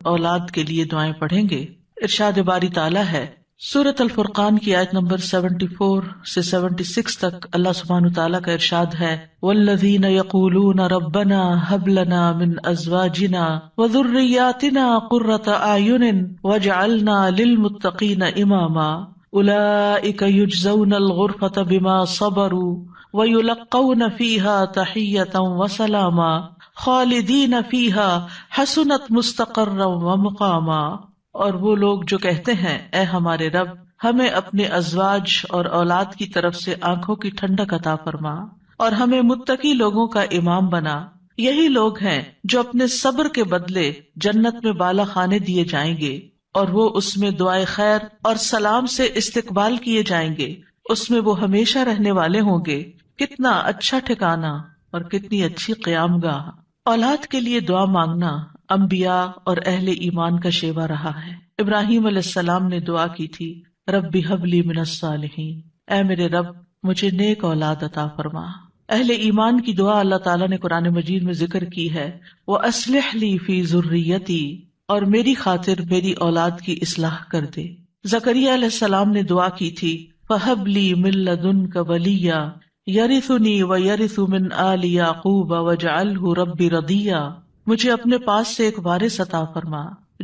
اولاد کے لیے دعائیں پڑھیں گے. ارشاد باری تعالیٰ ہے سورۃ الفرقان کی آیت نمبر 74 سے 76 تک اللہ سبحانہ تعالیٰ کا ارشاد ہے والذین یقولون ربنا ھب لنا من ازواجنا وذریاتنا قرۃ اعین واجعلنا للمتقین اماما اولئک یجزون الغرفۃ بما صبروا ویلقون فیہا تحیۃ وسلاما خالدین فیہا حسنت مستقرا ومقاما. اور وہ لوگ جو کہتے ہیں اے ہمارے رب ہمیں اپنے ازواج اور اولاد کی طرف سے آنکھوں کی ٹھنڈک عطا فرما اور ہمیں متقی لوگوں کا امام بنا، یہی لوگ ہیں جو اپنے صبر کے بدلے جنت میں بالا خانے دیے جائیں گے اور وہ اس میں دعائے خیر اور سلام سے استقبال کیے جائیں گے، اس میں وہ ہمیشہ رہنے والے ہوں گے. کتنا اچھا ٹھکانہ اور کتنی اچھی قیام گاہ. اولاد کے لیے دعا مانگنا انبیاء اور اہل ایمان کا شیوا رہا ہے. ابراہیم علیہ السلام نے دعا کی تھی رب ھب لی من الصالحین، اے میرے رب مجھے نیک اولاد عطا فرما. اہل ایمان کی دعا اللہ تعالیٰ نے قرآن مجید میں ذکر کی ہے وَأَصْلِحْ لِي فِي ذُرِّيَّتِي، اور میری خاطر میری اولاد کی اصلاح کر دے. زکریا علیہ السلام نے دعا کی تھی فَهَبْ لِي مِن لَّدُنْكَ وَلِيًّا يَرِثُنِي وَيَرِثُ مِنْ آلِ يَعْقُوبَ وَاجْعَلْهُ رَبِّ رَضِيًّا، مجھے اپنے پاس سے ایک وارث عطا فرما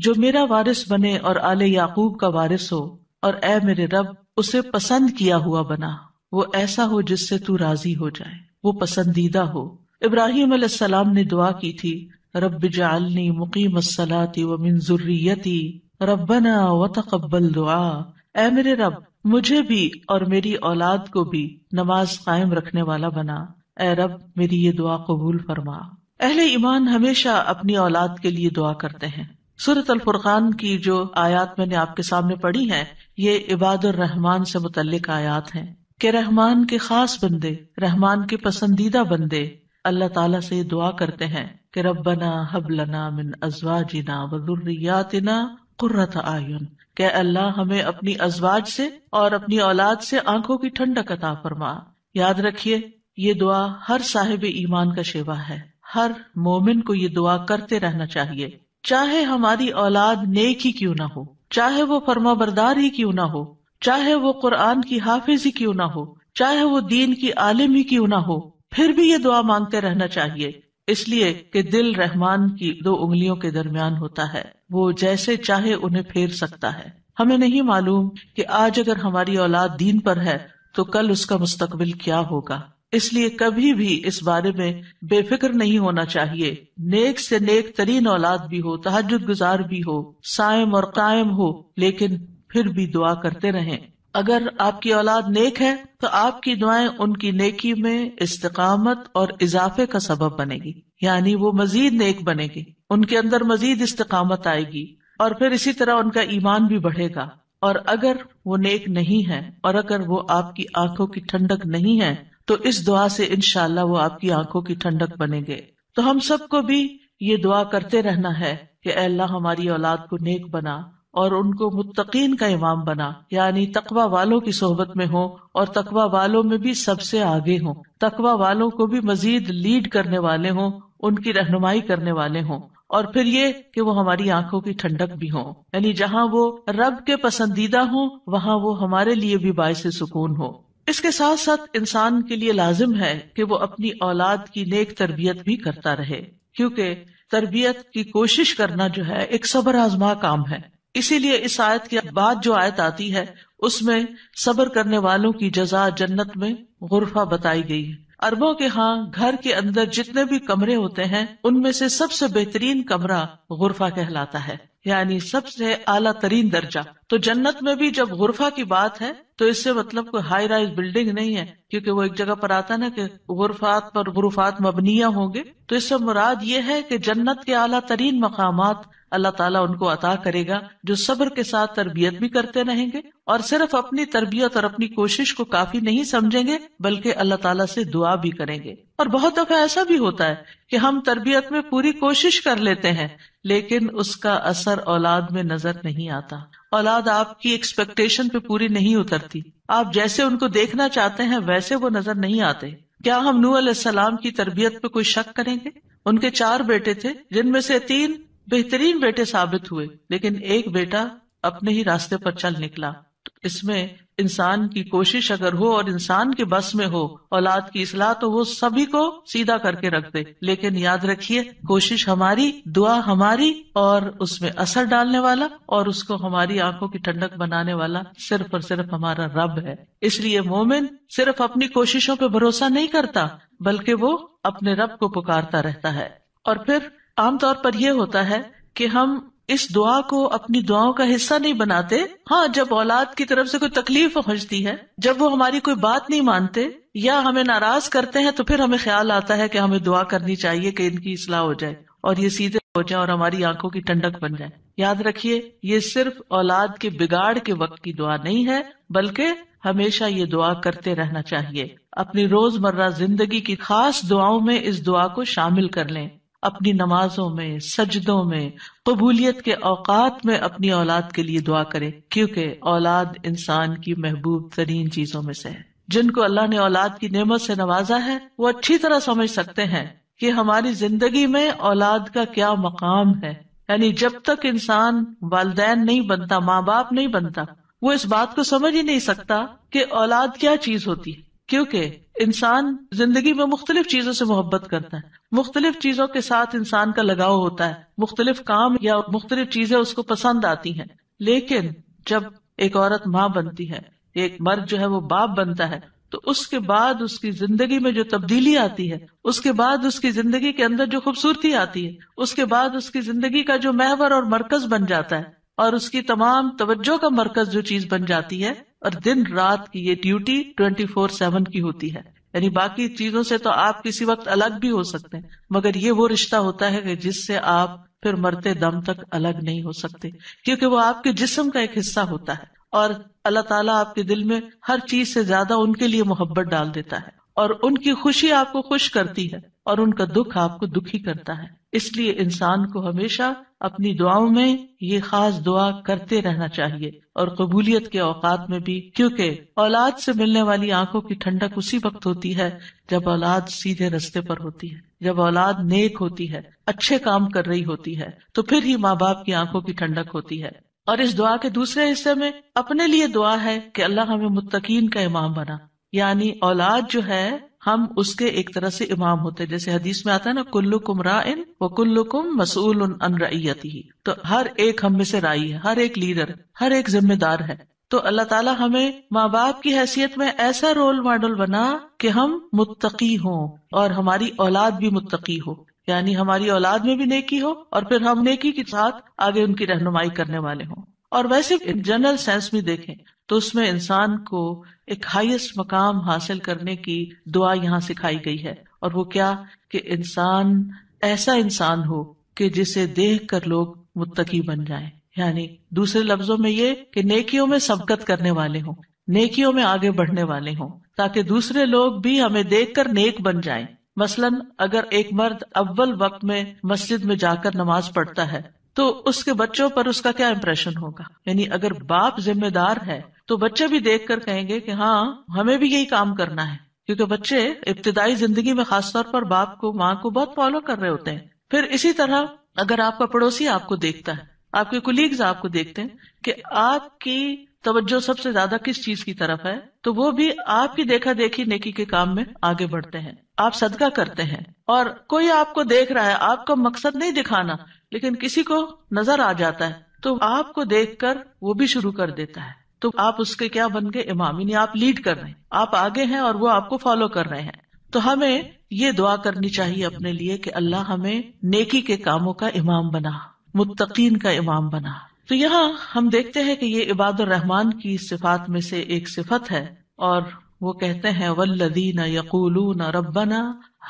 جو میرا وارث بنے اور آل یعقوب کا وارث ہو، اور اے میرے رب اسے پسند کیا ہوا بنا، وہ ایسا ہو جس سے تو راضی ہو جائے، وہ پسندیدہ ہو. ابراہیم علیہ السلام نے دعا کی تھی رب اجعلنی مقیم الصلاۃ ومن ذریتی ربنا وتقبل دعا، اے میرے رب مجھے بھی اور میری اولاد کو بھی نماز قائم رکھنے والا بنا، اے رب میری یہ دعا قبول فرما. اہل ایمان ہمیشہ اپنی اولاد کے لیے دعا کرتے ہیں. سورۃ الفرقان کی جو آیات میں نے آپ کے سامنے پڑھی ہیں یہ عباد الرحمان سے متعلق آیات ہیں کہ رحمان کے خاص بندے، رحمان کے پسندیدہ بندے اللہ تعالیٰ سے یہ دعا کرتے ہیں کہ ربنا ھب لنا من ازواجنا وذریاتنا قرۃ اعین، کہ اللہ ہمیں اپنی ازواج سے اور اپنی اولاد سے آنکھوں کی ٹھنڈک عطا فرما. یاد رکھیے یہ دعا ہر صاحب ایمان کا شیوا ہے. ہر مومن کو یہ دعا کرتے رہنا چاہیے، چاہے ہماری اولاد نیک ہی کیوں نہ ہو، چاہے وہ فرما بردار ہی کیوں نہ ہو، چاہے وہ قرآن کی حافظ ہی کیوں نہ ہو، چاہے وہ دین کی عالم ہی کیوں نہ ہو، پھر بھی یہ دعا مانگتے رہنا چاہیے، اس لیے کہ دل رحمان کی 2 انگلیوں کے درمیان ہوتا ہے، وہ جیسے چاہے انہیں پھیر سکتا ہے. ہمیں نہیں معلوم کہ آج اگر ہماری اولاد دین پر ہے تو کل اس کا مستقبل کیا ہوگا، اس لیے کبھی بھی اس بارے میں بے فکر نہیں ہونا چاہیے. نیک سے نیک ترین اولاد بھی ہو، تہجد گزار بھی ہو، صائم اور قائم ہو، لیکن پھر بھی دعا کرتے رہیں. اگر آپ کی اولاد نیک ہے تو آپ کی دعائیں ان کی نیکی میں استقامت اور اضافے کا سبب بنے گی، یعنی وہ مزید نیک بنے گی، ان کے اندر مزید استقامت آئے گی اور پھر اسی طرح ان کا ایمان بھی بڑھے گا. اور اگر وہ نیک نہیں ہے اور اگر وہ آپ کی آنکھوں کی ٹھنڈک نہیں ہے تو اس دعا سے انشاءاللہ وہ آپ کی آنکھوں کی ٹھنڈک بنے گے. تو ہم سب کو بھی یہ دعا کرتے رہنا ہے کہ اے اللہ ہماری اولاد کو نیک بنا اور ان کو متقین کا امام بنا، یعنی تقوی والوں کی صحبت میں ہوں اور تقوی والوں میں بھی سب سے آگے ہوں، تقوی والوں کو بھی مزید لیڈ کرنے والے ہوں، ان کی رہنمائی کرنے والے ہوں. اور پھر یہ کہ وہ ہماری آنکھوں کی ٹھنڈک بھی ہوں، یعنی جہاں وہ رب کے پسندیدہ ہوں وہاں وہ ہمارے لیے بھی باعث سکون ہو. اس کے ساتھ ساتھ انسان کے لیے لازم ہے کہ وہ اپنی اولاد کی نیک تربیت بھی کرتا رہے، کیونکہ تربیت کی کوشش کرنا جو ہے ایک صبر آزما کام ہے. اسی لیے اس آیت کے بعد جو آیت آتی ہے اس میں صبر کرنے والوں کی جزا جنت میں غرفہ بتائی گئی ہے. عربوں کے ہاں گھر کے اندر جتنے بھی کمرے ہوتے ہیں ان میں سے سب سے بہترین کمرہ غرفہ کہلاتا ہے، یعنی سب سے اعلیٰ ترین درجہ. تو جنت میں بھی جب غرفہ کی بات ہے تو اس سے مطلب کوئی ہائی رائز بلڈنگ نہیں ہے، کیونکہ وہ ایک جگہ پر آتا نا کہ غرفات پر غرفات مبنیہ ہوں گے، تو اس سے مراد یہ ہے کہ جنت کے اعلیٰ ترین مقامات اللہ تعالیٰ ان کو عطا کرے گا جو صبر کے ساتھ تربیت بھی کرتے رہیں گے اور صرف اپنی تربیت اور اپنی کوشش کو کافی نہیں سمجھیں گے بلکہ اللہ تعالیٰ سے دعا بھی کریں گے. اور بہت دفعہ ایسا بھی ہوتا ہے کہ ہم تربیت میں پوری کوشش کر لیتے ہیں لیکن اس کا اثر اولاد میں نظر نہیں آتا. اولاد آپ کی ایکسپیکٹیشن پہ پوری نہیں اترتی، آپ جیسے ان کو دیکھنا چاہتے ہیں ویسے وہ نظر نہیں آتے. کیا ہم نوح علیہ السلام کی تربیت پہ کوئی شک کریں گے؟ ان کے 4 بیٹے تھے جن میں سے 3 بہترین بیٹے ثابت ہوئے، لیکن ایک بیٹا اپنے ہی راستے پر چل نکلا. تو اس میں انسان کی کوشش اگر ہو اور انسان کے بس میں ہو اولاد کی اصلاح، تو وہ سبھی کو سیدھا کر کے رکھ دے. لیکن یاد رکھیے، کوشش ہماری، دعا ہماری، اور اس میں اثر ڈالنے والا اور اس کو ہماری آنکھوں کی ٹھنڈک بنانے والا صرف اور صرف ہمارا رب ہے. اس لیے مومن صرف اپنی کوششوں پہ بھروسہ نہیں کرتا، بلکہ وہ اپنے رب کو پکارتا رہتا ہے. اور پھر عام طور پر یہ ہوتا ہے کہ ہم اس دعا کو اپنی دعاؤں کا حصہ نہیں بناتے. ہاں، جب اولاد کی طرف سے کوئی تکلیف پہنچتی ہے، جب وہ ہماری کوئی بات نہیں مانتے یا ہمیں ناراض کرتے ہیں، تو پھر ہمیں خیال آتا ہے کہ ہمیں دعا کرنی چاہیے کہ ان کی اصلاح ہو جائے اور یہ سیدھے ہو جائیں اور ہماری آنکھوں کی ٹھنڈک بن جائے. یاد رکھیے، یہ صرف اولاد کے بگاڑ کے وقت کی دعا نہیں ہے، بلکہ ہمیشہ یہ دعا کرتے رہنا چاہیے. اپنی روزمرہ زندگی کی خاص دعاؤں میں اس دعا کو شامل کر لیں. اپنی نمازوں میں، سجدوں میں، قبولیت کے اوقات میں اپنی اولاد کے لیے دعا کرے، کیونکہ اولاد انسان کی محبوب ترین چیزوں میں سے ہے. جن کو اللہ نے اولاد کی نعمت سے نوازا ہے، وہ اچھی طرح سمجھ سکتے ہیں کہ ہماری زندگی میں اولاد کا کیا مقام ہے. یعنی جب تک انسان والدین نہیں بنتا، ماں باپ نہیں بنتا، وہ اس بات کو سمجھ ہی نہیں سکتا کہ اولاد کیا چیز ہوتی ہے. کیونکہ انسان زندگی میں مختلف چیزوں سے محبت کرتا ہے، مختلف چیزوں کے ساتھ انسان کا لگاؤ ہوتا ہے، مختلف کام یا مختلف چیزیں اس کو پسند آتی ہیں. لیکن جب ایک عورت ماں بنتی ہے، ایک مرد جو ہے وہ باپ بنتا ہے، تو اس کے بعد اس کی زندگی میں جو تبدیلی آتی ہے، اس کے بعد اس کی زندگی کے اندر جو خوبصورتی آتی ہے، اس کے بعد اس کی زندگی کا جو محور اور مرکز بن جاتا ہے اور اس کی تمام توجہ کا مرکز جو چیز بن جاتی ہے، اور دن رات کی یہ ڈیوٹی 24/7 کی ہوتی ہے. یعنی باقی چیزوں سے تو آپ کسی وقت الگ بھی ہو سکتے ہیں، مگر یہ وہ رشتہ ہوتا ہے کہ جس سے آپ پھر مرتے دم تک الگ نہیں ہو سکتے، کیونکہ وہ آپ کے جسم کا ایک حصہ ہوتا ہے. اور اللہ تعالیٰ آپ کے دل میں ہر چیز سے زیادہ ان کے لیے محبت ڈال دیتا ہے، اور ان کی خوشی آپ کو خوش کرتی ہے اور ان کا دکھ آپ کو دکھی کرتا ہے. اس لیے انسان کو ہمیشہ اپنی دعاؤں میں یہ خاص دعا کرتے رہنا چاہیے، اور قبولیت کے اوقات میں بھی، کیونکہ اولاد سے ملنے والی آنکھوں کی ٹھنڈک اسی وقت ہوتی ہے جب اولاد سیدھے رستے پر ہوتی ہے، جب اولاد نیک ہوتی ہے، اچھے کام کر رہی ہوتی ہے، تو پھر ہی ماں باپ کی آنکھوں کی ٹھنڈک ہوتی ہے. اور اس دعا کے دوسرے حصے میں اپنے لیے دعا ہے کہ اللہ ہمیں متقین کا امام بنا. یعنی اولاد جو ہے، ہم اس کے ایک طرح سے امام ہوتے ہیں. جیسے حدیث میں آتا ہے نا، کلکم راعٍ وکلکم مسئول عن رعیتہ، تو ہر ایک ہم میں سے رائی ہے، ہر ایک لیڈر، ہر ایک ذمہ دار ہے. تو اللہ تعالیٰ ہمیں ماں باپ کی حیثیت میں ایسا رول ماڈل بنا کہ ہم متقی ہوں اور ہماری اولاد بھی متقی ہو. یعنی ہماری اولاد میں بھی نیکی ہو اور پھر ہم نیکی کے ساتھ آگے ان کی رہنمائی کرنے والے ہوں. اور ویسے جنرل سینس میں دیکھیں تو اس میں انسان کو ایک ہائیسٹ مقام حاصل کرنے کی دعا یہاں سکھائی گئی ہے، اور وہ کیا کہ انسان ایسا انسان ہو کہ جسے دیکھ کر لوگ متقی بن جائیں. یعنی دوسرے لفظوں میں یہ کہ نیکیوں میں سبقت کرنے والے ہوں، نیکیوں میں آگے بڑھنے والے ہوں، تاکہ دوسرے لوگ بھی ہمیں دیکھ کر نیک بن جائیں. مثلاً اگر ایک مرد اول وقت میں مسجد میں جا کر نماز پڑھتا ہے تو اس کے بچوں پر اس کا کیا امپریشن ہوگا. یعنی اگر باپ ذمہ دار ہے تو بچے بھی دیکھ کر کہیں گے کہ ہاں ہمیں بھی یہی کام کرنا ہے، کیونکہ بچے ابتدائی زندگی میں خاص طور پر باپ کو، ماں کو بہت فالو کر رہے ہوتے ہیں. پھر اسی طرح اگر آپ کا پڑوسی آپ کو دیکھتا ہے، آپ کے کولیگز آپ کو دیکھتے ہیں کہ آپ کی توجہ سب سے زیادہ کس چیز کی طرف ہے، تو وہ بھی آپ کی دیکھا دیکھی نیکی کے کام میں آگے بڑھتے ہیں. آپ صدقہ کرتے ہیں اور کوئی آپ کو دیکھ رہا ہے، آپ کا مقصد نہیں دکھانا، لیکن کسی کو نظر آ جاتا ہے تو آپ کو دیکھ کر وہ بھی شروع کر دیتا ہے، تو آپ اس کے کیا بن گئے؟ امام. یعنی آپ لیڈ کر رہے ہیں، آپ آگے ہیں اور وہ آپ کو فالو کر رہے ہیں. تو ہمیں یہ دعا کرنی چاہیے اپنے لیے کہ اللہ ہمیں نیکی کے کاموں کا امام بنا، متقین کا امام بنا. تو یہاں ہم دیکھتے ہیں کہ یہ عباد الرحمن کی صفات میں سے ایک صفت ہے، اور وہ کہتے ہیں والذین یقولون ربنا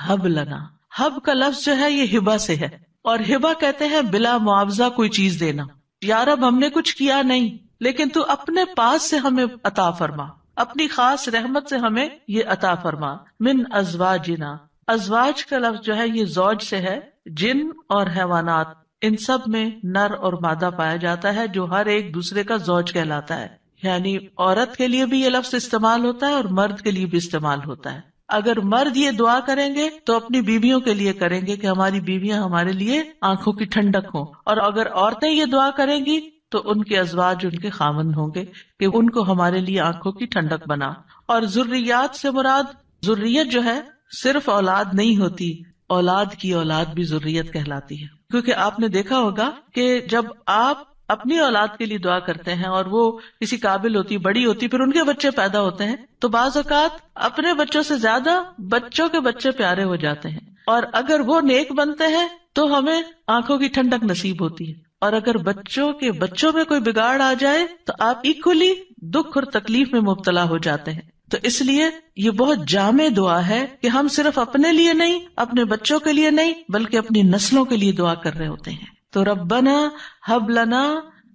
ہب لنا. ہب کا لفظ جو ہے یہ ہبہ سے ہے، اور ہبہ کہتے ہیں بلا معاوضہ کوئی چیز دینا. یا رب ہم نے کچھ کیا نہیں، لیکن تو اپنے پاس سے ہمیں عطا فرما، اپنی خاص رحمت سے ہمیں یہ عطا فرما. من ازواجنا، ازواج کا لفظ جو ہے یہ زوج سے ہے. جن اور حیوانات، ان سب میں نر اور مادہ پایا جاتا ہے جو ہر ایک دوسرے کا زوج کہلاتا ہے. یعنی عورت کے لیے بھی یہ لفظ استعمال ہوتا ہے اور مرد کے لیے بھی استعمال ہوتا ہے. اگر مرد یہ دعا کریں گے تو اپنی بیویوں کے لیے کریں گے کہ ہماری بیویاں ہمارے لیے آنکھوں کی ٹھنڈک ہوں، اور اگر عورتیں یہ دعا کریں گی تو ان کے ازواج ان کے خاوند ہوں گے کہ ان کو ہمارے لیے آنکھوں کی ٹھنڈک بنا۔ اور ذریات سے مراد ذریت جو ہے صرف اولاد نہیں ہوتی، اولاد کی اولاد بھی ذریت کہلاتی ہے، کیونکہ آپ نے دیکھا ہوگا کہ جب آپ اپنی اولاد کے لیے دعا کرتے ہیں اور وہ کسی قابل ہوتی، بڑی ہوتی، پھر ان کے بچے پیدا ہوتے ہیں، تو بعض اوقات اپنے بچوں سے زیادہ بچوں کے بچے پیارے ہو جاتے ہیں، اور اگر وہ نیک بنتے ہیں تو ہمیں آنکھوں کی ٹھنڈک نصیب ہوتی ہے، اور اگر بچوں کے بچوں میں کوئی بگاڑ آ جائے تو آپ ایکولی دکھ اور تکلیف میں مبتلا ہو جاتے ہیں۔ تو اس لیے یہ بہت جامع دعا ہے کہ ہم صرف اپنے لیے نہیں، اپنے بچوں کے لیے نہیں، بلکہ اپنی نسلوں کے لیے دعا کر رہے ہوتے ہیں۔ تو ربنا ہب لنا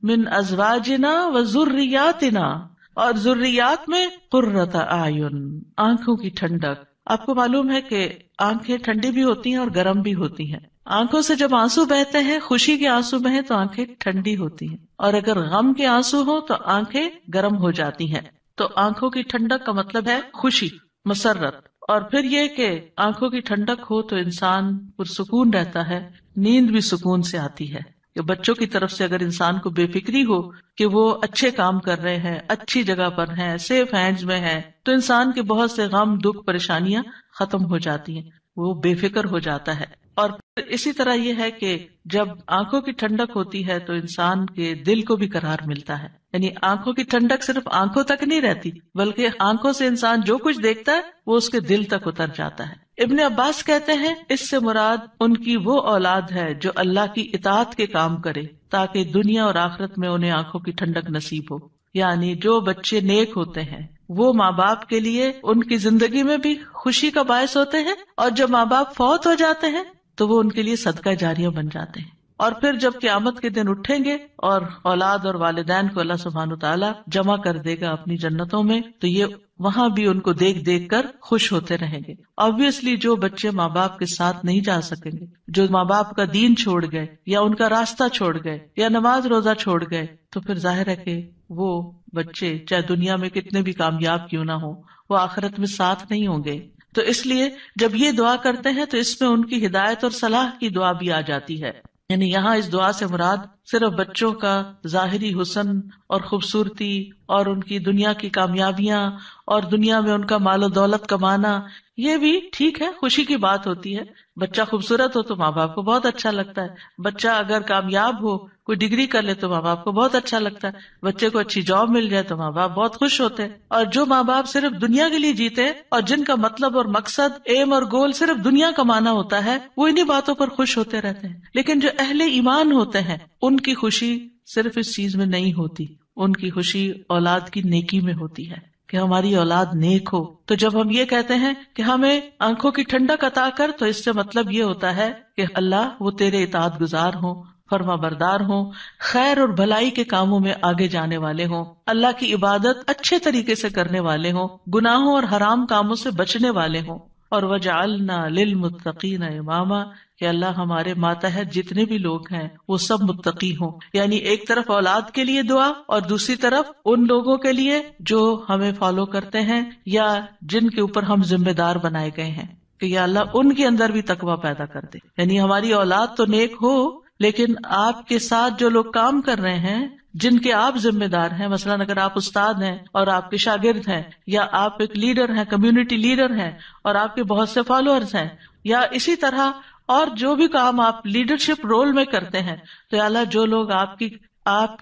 من ازواجنا وذریاتنا، اور ذریات میں قرۃ اعین، آنکھوں کی ٹھنڈک۔ آپ کو معلوم ہے کہ آنکھیں ٹھنڈی بھی ہوتی ہیں اور گرم بھی ہوتی ہیں۔ آنکھوں سے جب آنسو بہتے ہیں، خوشی کے آنسو بہیں تو آنکھیں ٹھنڈی ہوتی ہیں، اور اگر غم کے آنسو ہوں تو آنکھیں گرم ہو جاتی ہیں۔ تو آنکھوں کی ٹھنڈک کا مطلب ہے خوشی، مسرت، اور پھر یہ کہ آنکھوں کی ٹھنڈک ہو تو انسان پرسکون رہتا ہے، نیند بھی سکون سے آتی ہے۔ کہ بچوں کی طرف سے اگر انسان کو بے فکری ہو کہ وہ اچھے کام کر رہے ہیں، اچھی جگہ پر ہیں، سیف ہینڈز میں ہیں، تو انسان کے بہت سے غم، دکھ، پریشانیاں ختم ہو جاتی ہیں، وہ بے فکر ہو جاتا ہے۔ اور اسی طرح یہ ہے کہ جب آنکھوں کی ٹھنڈک ہوتی ہے تو انسان کے دل کو بھی قرار ملتا ہے، یعنی آنکھوں کی ٹھنڈک صرف آنکھوں تک نہیں رہتی، بلکہ آنکھوں سے انسان جو کچھ دیکھتا ہے وہ اس کے دل تک اتر جاتا ہے۔ ابن عباس کہتے ہیں اس سے مراد ان کی وہ اولاد ہے جو اللہ کی اطاعت کے کام کرے تاکہ دنیا اور آخرت میں انہیں آنکھوں کی ٹھنڈک نصیب ہو، یعنی جو بچے نیک ہوتے ہیں وہ ماں باپ کے لیے ان کی زندگی میں بھی خوشی کا باعث ہوتے ہیں، اور جب ماں باپ فوت ہو جاتے ہیں تو وہ ان کے لیے صدقہ جاریہ بن جاتے ہیں۔ اور پھر جب قیامت کے دن اٹھیں گے اور اولاد اور والدین کو اللہ سبحانہ وتعالی جمع کر دے گا اپنی جنتوں میں، تو یہ وہاں بھی ان کو دیکھ دیکھ کر خوش ہوتے رہیں گے۔ obviously جو بچے ماں باپ کے ساتھ نہیں جا سکیں گے، جو ماں باپ کا دین چھوڑ گئے یا ان کا راستہ چھوڑ گئے یا نماز روزہ چھوڑ گئے، تو پھر ظاہر ہے کہ وہ بچے چاہے دنیا میں کتنے بھی کامیاب کیوں نہ ہو، وہ آخرت میں ساتھ نہیں ہوں گے۔ تو اس لیے جب یہ دعا کرتے ہیں تو اس میں ان کی ہدایت اور صلاح کی دعا بھی آ جاتی ہے۔ یعنی یہاں اس دعا سے مراد صرف بچوں کا ظاہری حسن اور خوبصورتی اور ان کی دنیا کی کامیابیاں اور دنیا میں ان کا مال و دولت کمانا، یہ بھی ٹھیک ہے، خوشی کی بات ہوتی ہے۔ بچہ خوبصورت ہو تو ماں باپ کو بہت اچھا لگتا ہے، بچہ اگر کامیاب ہو، کوئی ڈگری کر لے تو ماں باپ کو بہت اچھا لگتا ہے، بچے کو اچھی جاب مل جائے تو ماں باپ بہت خوش ہوتے ہیں۔ اور جو ماں باپ صرف دنیا کے لیے جیتے ہیں اور جن کا مطلب اور مقصد، ایم اور گول صرف دنیا کمانا ہوتا ہے، وہ انہی باتوں پر خوش ہوتے رہتے ہیں۔ لیکن جو اہل ایمان ہوتے ہیں ان کی خوشی صرف اس چیز میں نہیں ہوتی، ان کی خوشی اولاد کی نیکی میں ہوتی ہے کہ ہماری اولاد نیک ہو۔ تو جب ہم یہ کہتے ہیں کہ ہمیں آنکھوں کی ٹھنڈک عطا کر، تو اس سے مطلب یہ ہوتا ہے کہ اللہ وہ تیرے اطاعت گزار ہوں، فرما بردار ہوں، خیر اور بھلائی کے کاموں میں آگے جانے والے ہوں، اللہ کی عبادت اچھے طریقے سے کرنے والے ہوں، گناہوں اور حرام کاموں سے بچنے والے ہوں۔ اور وَجَعَلْنَا لِلْمُتَّقِينَ إِمَامًا، کہ اللہ ہمارے ماتحت جتنے بھی لوگ ہیں وہ سب متقی ہوں۔ یعنی ایک طرف اولاد کے لیے دعا اور دوسری طرف ان لوگوں کے لیے جو ہمیں فالو کرتے ہیں یا جن کے اوپر ہم ذمہ دار بنائے گئے ہیں، کہ یا اللہ ان کے اندر بھی تقویٰ پیدا کر دے۔ یعنی ہماری اولاد تو نیک ہو، لیکن آپ کے ساتھ جو لوگ کام کر رہے ہیں، جن کے آپ ذمہ دار ہیں، مثلاً اگر آپ استاد ہیں اور آپ کے شاگرد ہیں، یا آپ ایک لیڈر ہیں، کمیونٹی لیڈر ہیں اور آپ کے بہت سے فالوورز ہیں، یا اسی طرح اور جو بھی کام آپ لیڈرشپ رول میں کرتے ہیں، تو یا اللہ جو لوگ آپ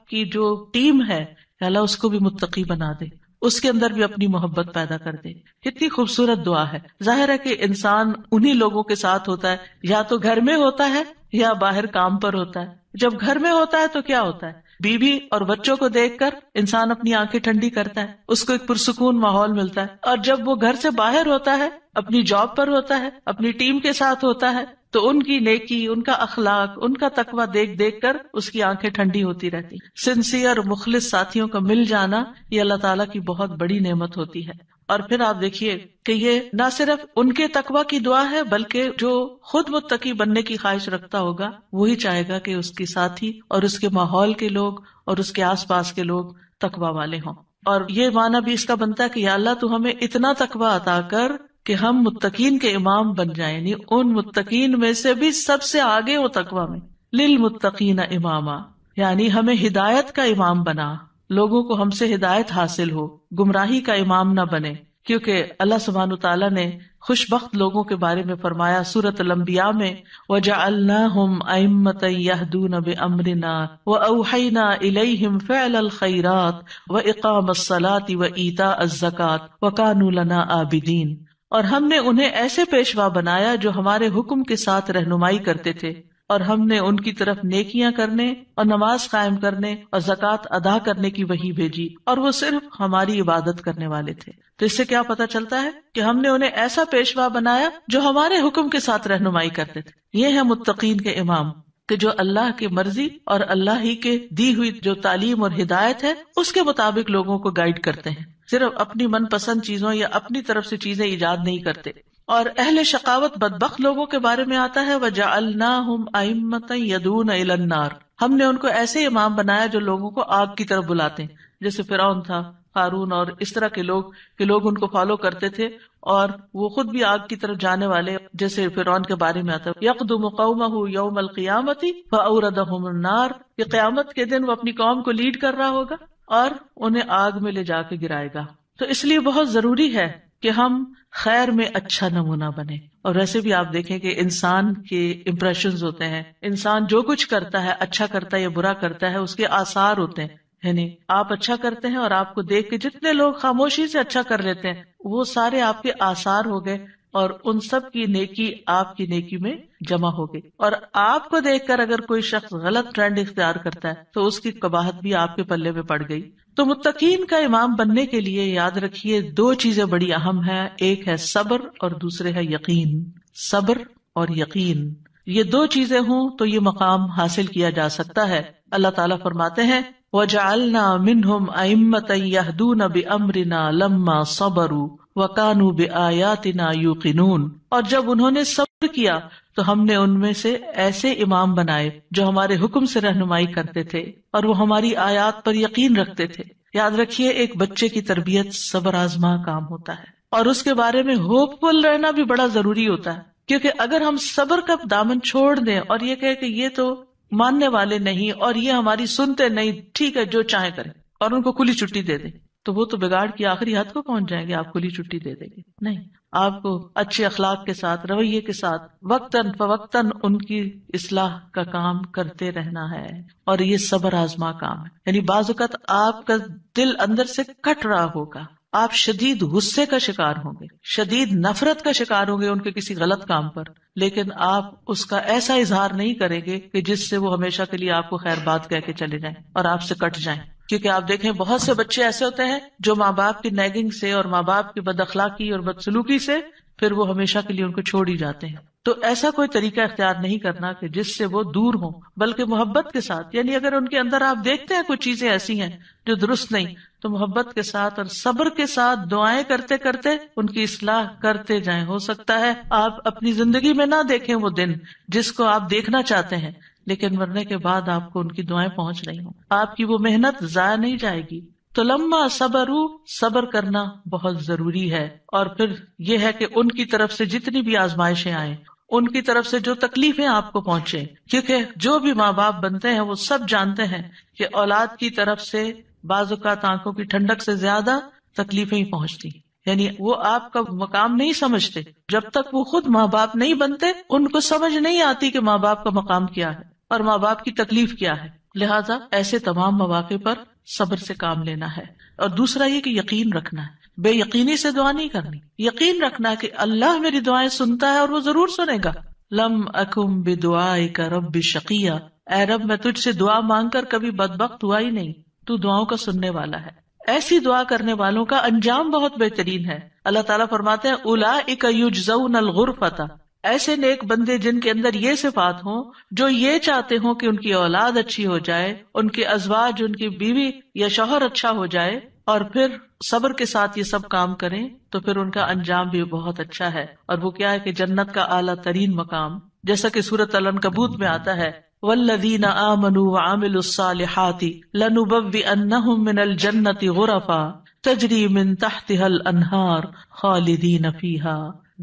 کی جو ٹیم ہے، یا اللہ اس کو بھی متقی بنا دے، اس کے اندر بھی اپنی محبت پیدا کر دے۔ کتنی خوبصورت دعا ہے۔ ظاہر ہے کہ انسان انہی لوگوں کے ساتھ ہوتا ہے، یا تو گھر میں ہوتا ہے یا باہر کام پر ہوتا ہے۔ جب گھر میں ہوتا ہے تو کیا ہوتا ہے، بیوی اور بچوں کو دیکھ کر انسان اپنی آنکھیں ٹھنڈی کرتا ہے، اس کو ایک پرسکون ماحول ملتا ہے۔ اور جب وہ گھر سے باہر ہوتا ہے، اپنی جاب پر ہوتا ہے، اپنی ٹیم کے ساتھ ہوتا ہے، تو ان کی نیکی، ان کا اخلاق، ان کا تقویٰ دیکھ دیکھ کر اس کی آنکھیں ٹھنڈی ہوتی رہتی۔ سنسیئر مخلص ساتھیوں کا مل جانا یہ اللہ تعالیٰ کی بہت بڑی نعمت ہوتی ہے۔ اور پھر آپ دیکھیے کہ یہ نہ صرف ان کے تقویٰ کی دعا ہے، بلکہ جو خود متقی بننے کی خواہش رکھتا ہوگا وہی چاہے گا کہ اس کے ساتھی اور اس کے ماحول کے لوگ اور اس کے آس پاس کے لوگ تقویٰ والے ہوں۔ اور یہ معنی بھی اس کا بنتا ہے کہ یا اللہ تو ہمیں اتنا تقویٰ عطا کر کہ ہم متقین کے امام بن جائیں، یعنی ان متقین میں سے بھی سب سے آگے ہو تقویٰ میں. للمتقین اماما، یعنی ہمیں ہدایت کا امام بنا، لوگوں کو ہم سے ہدایت حاصل ہو، گمراہی کا امام نہ بنے. کیونکہ اللہ سبحانہ تعالیٰ نے خوش بخت لوگوں کے بارے میں فرمایا سورۃ الانبیاء میں، وَجَعَلْنَاهُمْ أَئِمَّةً يَهْدُونَ بِأَمْرِنَا وَأَوْحَيْنَا إِلَيْهِمْ فِعْلَ الْخَيْرَاتِ وَإِقَامَ الصَّلَاةِ وَإِيتَاءَ الزَّكَاةِ وَكَانُوا لَنَا عَابِدِينَ. اور ہم نے انہیں ایسے پیشوا بنایا جو ہمارے حکم کے ساتھ رہنمائی کرتے تھے، اور ہم نے ان کی طرف نیکیاں کرنے اور نماز قائم کرنے اور زکوٰۃ ادا کرنے کی وحی بھیجی، اور وہ صرف ہماری عبادت کرنے والے تھے. تو اس سے کیا پتہ چلتا ہے کہ ہم نے انہیں ایسا پیشوا بنایا جو ہمارے حکم کے ساتھ رہنمائی کرتے تھے. یہ ہے متقین کے امام، کہ جو اللہ کی مرضی اور اللہ ہی کے دی ہوئی جو تعلیم اور ہدایت ہے اس کے مطابق لوگوں کو گائیڈ کرتے ہیں، صرف اپنی من پسند چیزوں یا اپنی طرف سے چیزیں ایجاد نہیں کرتے. اور اہل شقاوت بدبخت لوگوں کے بارے میں آتا ہے وَجَعَلْنَاهُمْ أَئِمَّةً يَدْعُونَ إِلَى النَّارِ، ہم نے ان کو ایسے امام بنایا جو لوگوں کو آگ کی طرف بلاتے ہیں، جیسے فرعون تھا، قارون اور اس طرح کے لوگ کہ لوگ ان کو فالو کرتے تھے اور وہ خود بھی آگ کی طرف جانے والے. جیسے فرعون کے بارے میں آتا ہے یقدم قومہ یوم القیامۃ فاوردہم النار، کہ قیامت کے دن وہ اپنی قوم کو لیڈ کر رہا ہوگا اور انہیں آگ میں لے جا کے گرائے گا. تو اس لیے بہت ضروری ہے کہ ہم خیر میں اچھا نمونہ بنے. اور ویسے بھی آپ دیکھیں کہ انسان کے امپریشنز ہوتے ہیں، انسان جو کچھ کرتا ہے اچھا کرتا ہے یا برا کرتا ہے اس کے آثار ہوتے ہیں. یعنی آپ اچھا کرتے ہیں اور آپ کو دیکھ کے جتنے لوگ خاموشی سے اچھا کر لیتے ہیں وہ سارے آپ کے آثار ہو گئے، اور ان سب کی نیکی آپ کی نیکی میں جمع ہو گئی. اور آپ کو دیکھ کر اگر کوئی شخص غلط ٹرینڈ اختیار کرتا ہے تو اس کی قباحت بھی آپ کے پلے میں پڑ گئی. تو متقین کا امام بننے کے لیے یاد رکھیے دو چیزیں بڑی اہم ہیں، ایک ہے صبر اور دوسرے ہے یقین. صبر اور یقین، یہ دو چیزیں ہوں تو یہ مقام حاصل کیا جا سکتا ہے. اللہ تعالیٰ فرماتے ہیں وَجَعَلْنَا مِنْهُمْ أَئِمَّةً يَهْدُونَ بِأَمْرِنَا لَمَّا صَبَرُوا وَكَانُوا بِآيَاتِنَا يُوقِنُونَ. اور جب انہوں نے صبر کیا تو ہم نے ان میں سے ایسے امام بنائے جو ہمارے حکم سے رہنمائی کرتے تھے اور وہ ہماری آیات پر یقین رکھتے تھے. یاد رکھیے ایک بچے کی تربیت صبر آزما کام ہوتا ہے، اور اس کے بارے میں ہوپ فل رہنا بھی بڑا ضروری ہوتا ہے. کیونکہ اگر ہم صبر کا دامن چھوڑ دیں اور یہ کہے کہ یہ تو ماننے والے نہیں اور یہ ہماری سنتے نہیں، ٹھیک ہے جو چاہے کریں، اور ان کو کھلی چھٹی دے دیں، تو وہ تو بگاڑ کی آخری حد کو پہنچ جائیں گے. آپ کھلی چھٹی دے دیں گے نہیں، آپ کو اچھے اخلاق کے ساتھ، رویے کے ساتھ وقتاً فوقتاً ان کی اصلاح کا کام کرتے رہنا ہے. اور یہ صبر آزما کام ہے. یعنی بعض اوقات آپ کا دل اندر سے کٹ رہا ہوگا، آپ شدید غصے کا شکار ہوں گے، شدید نفرت کا شکار ہوں گے ان کے کسی غلط کام پر، لیکن آپ اس کا ایسا اظہار نہیں کریں گے کہ جس سے وہ ہمیشہ کے لیے آپ کو خیر بات کہہ کے چلے جائیں اور آپ سے کٹ جائیں. کیونکہ آپ دیکھیں بہت سے بچے ایسے ہوتے ہیں جو ماں باپ کی نیگنگ سے اور ماں باپ کی بد اخلاقی اور بدسلوکی سے پھر وہ ہمیشہ کے لیے ان کو چھوڑ ہی جاتے ہیں. تو ایسا کوئی طریقہ اختیار نہیں کرنا کہ جس سے وہ دور ہوں، بلکہ محبت کے ساتھ. یعنی اگر ان کے اندر آپ دیکھتے ہیں کچھ چیزیں ایسی ہیں جو درست نہیں، تو محبت کے ساتھ اور صبر کے ساتھ دعائیں کرتے کرتے ان کی اصلاح کرتے جائیں. ہو سکتا ہے آپ اپنی زندگی میں نہ دیکھیں وہ دن جس کو آپ دیکھنا چاہتے ہیں، لیکن مرنے کے بعد آپ کو ان کی دعائیں پہنچ رہی ہوں، آپ کی وہ محنت ضائع نہیں جائے گی. تو لما صبروا، صبر کرنا بہت ضروری ہے. اور پھر یہ ہے کہ ان کی طرف سے جتنی بھی آزمائشیں آئیں، ان کی طرف سے جو تکلیفیں آپ کو پہنچے، کیونکہ جو بھی ماں باپ بنتے ہیں وہ سب جانتے ہیں کہ اولاد کی طرف سے بعض اوقات آنکھوں کی ٹھنڈک سے زیادہ تکلیفیں ہی پہنچتی. یعنی وہ آپ کا مقام نہیں سمجھتے جب تک وہ خود ماں باپ نہیں بنتے. ان کو سمجھ نہیں آتی کہ ماں باپ کا مقام کیا ہے اور ماں باپ کی تکلیف کیا ہے. لہٰذا ایسے تمام مواقع پر صبر سے کام لینا ہے. اور دوسرا یہ کہ یقین رکھنا ہے، بے یقینی سے دعا نہیں کرنی. یقین رکھنا ہے کہ اللہ میری دعائیں سنتا ہے اور وہ ضرور سنے گا. لم اکم بدعائک رب شقیہ، اے رب میں تجھ سے دعا مانگ کر کبھی بدبخت ہوا ہی نہیں، تو دعاؤں کا سننے والا ہے. ایسی دعا کرنے والوں کا انجام بہت بہترین ہے. اللہ تعالیٰ فرماتے ہیں اولئک یجزون الغرفۃ، ایسے نیک بندے جن کے اندر یہ صفات ہوں، جو یہ چاہتے ہوں کہ ان کی اولاد اچھی ہو جائے، ان کے ازواج، ان کی بیوی یا شوہر اچھا ہو جائے، اور پھر صبر کے ساتھ یہ سب کام کریں، تو پھر ان کا انجام بھی بہت اچھا ہے. اور وہ کیا ہے کہ جنت کا اعلیٰ ترین مقام، جیسا کہ سورۃ العنکبوت میں آتا ہے والذین آمنوا وعملوا الصالحات لنبوئنہم من الجنۃ غرفا تجری من تحتها الانہار خالدین فیہا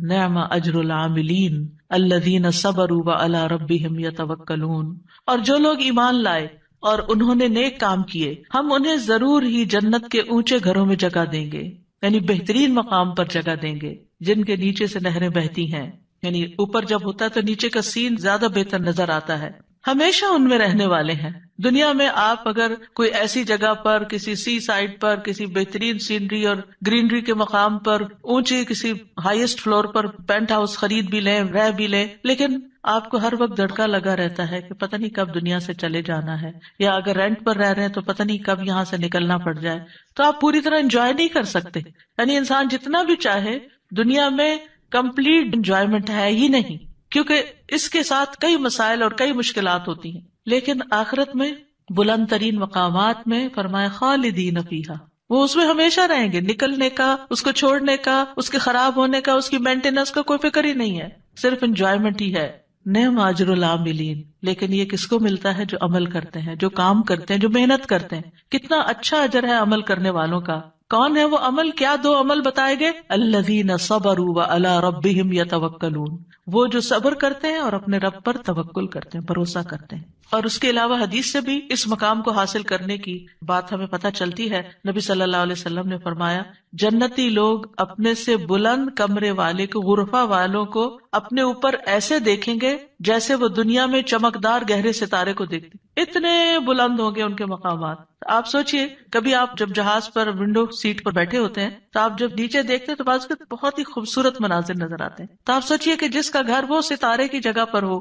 نعم اجر العاملین الذین صبروا وعلی ربہم یتوکلون. اور جو لوگ ایمان لائے اور انہوں نے نیک کام کیے ہم انہیں ضرور ہی جنت کے اونچے گھروں میں جگہ دیں گے، یعنی بہترین مقام پر جگہ دیں گے جن کے نیچے سے نہریں بہتی ہیں. یعنی اوپر جب ہوتا ہے تو نیچے کا سین زیادہ بہتر نظر آتا ہے. ہمیشہ ان میں رہنے والے ہیں. دنیا میں آپ اگر کوئی ایسی جگہ پر کسی سی سائڈ پر کسی بہترین سینری اور گرینری کے مقام پر اونچی کسی ہائیسٹ فلور پر پینٹ ہاؤس خرید بھی لیں رہ بھی لیں، لیکن آپ کو ہر وقت دھڑکا لگا رہتا ہے کہ پتہ نہیں کب دنیا سے چلے جانا ہے، یا اگر رینٹ پر رہ رہے ہیں تو پتہ نہیں کب یہاں سے نکلنا پڑ جائے، تو آپ پوری طرح انجوائے نہیں کر سکتے. یعنی انسان جتنا بھی چاہے دنیا میں کمپلیٹ انجوائمنٹ ہے ہی نہیں، کیونکہ اس کے ساتھ کئی مسائل اور کئی مشکلات ہوتی ہیں. لیکن آخرت میں بلند ترین مقامات میں فرمایا خالدین فیہا، وہ اس میں ہمیشہ رہیں گے. نکلنے کا، اس کو چھوڑنے کا، اس کے خراب ہونے کا، اس کی مینٹیننس کا کوئی فکر ہی نہیں ہے، صرف انجوائمنٹ ہی ہے. نعم اجر العاملین، لیکن یہ کس کو ملتا ہے؟ جو عمل کرتے ہیں، جو کام کرتے ہیں، جو محنت کرتے ہیں. کتنا اچھا اجر ہے عمل کرنے والوں کا. کون ہے وہ عمل؟ کیا دو عمل بتائے گئے؟ الذین صبروا وعلی ربہم یتوکلون، وہ جو صبر کرتے ہیں اور اپنے رب پر توکل کرتے ہیں، بھروسہ کرتے ہیں. اور اس کے علاوہ حدیث سے بھی اس مقام کو حاصل کرنے کی بات ہمیں پتہ چلتی ہے. نبی صلی اللہ علیہ وسلم نے فرمایا جنتی لوگ اپنے سے بلند کمرے والے کو، غرفہ والوں کو اپنے اوپر ایسے دیکھیں گے جیسے وہ دنیا میں چمکدار گہرے ستارے کو دیکھتے. اتنے بلند ہوں گے ان کے مقامات. آپ سوچئے کبھی آپ جب جہاز پر ونڈو سیٹ پر بیٹھے ہوتے ہیں تو آپ جب نیچے دیکھتے ہیں تو بعض بہت ہی خوبصورت مناظر نظر آتے ہیں. تو آپ سوچئے کہ جس کا گھر وہ ستارے کی جگہ پر ہو،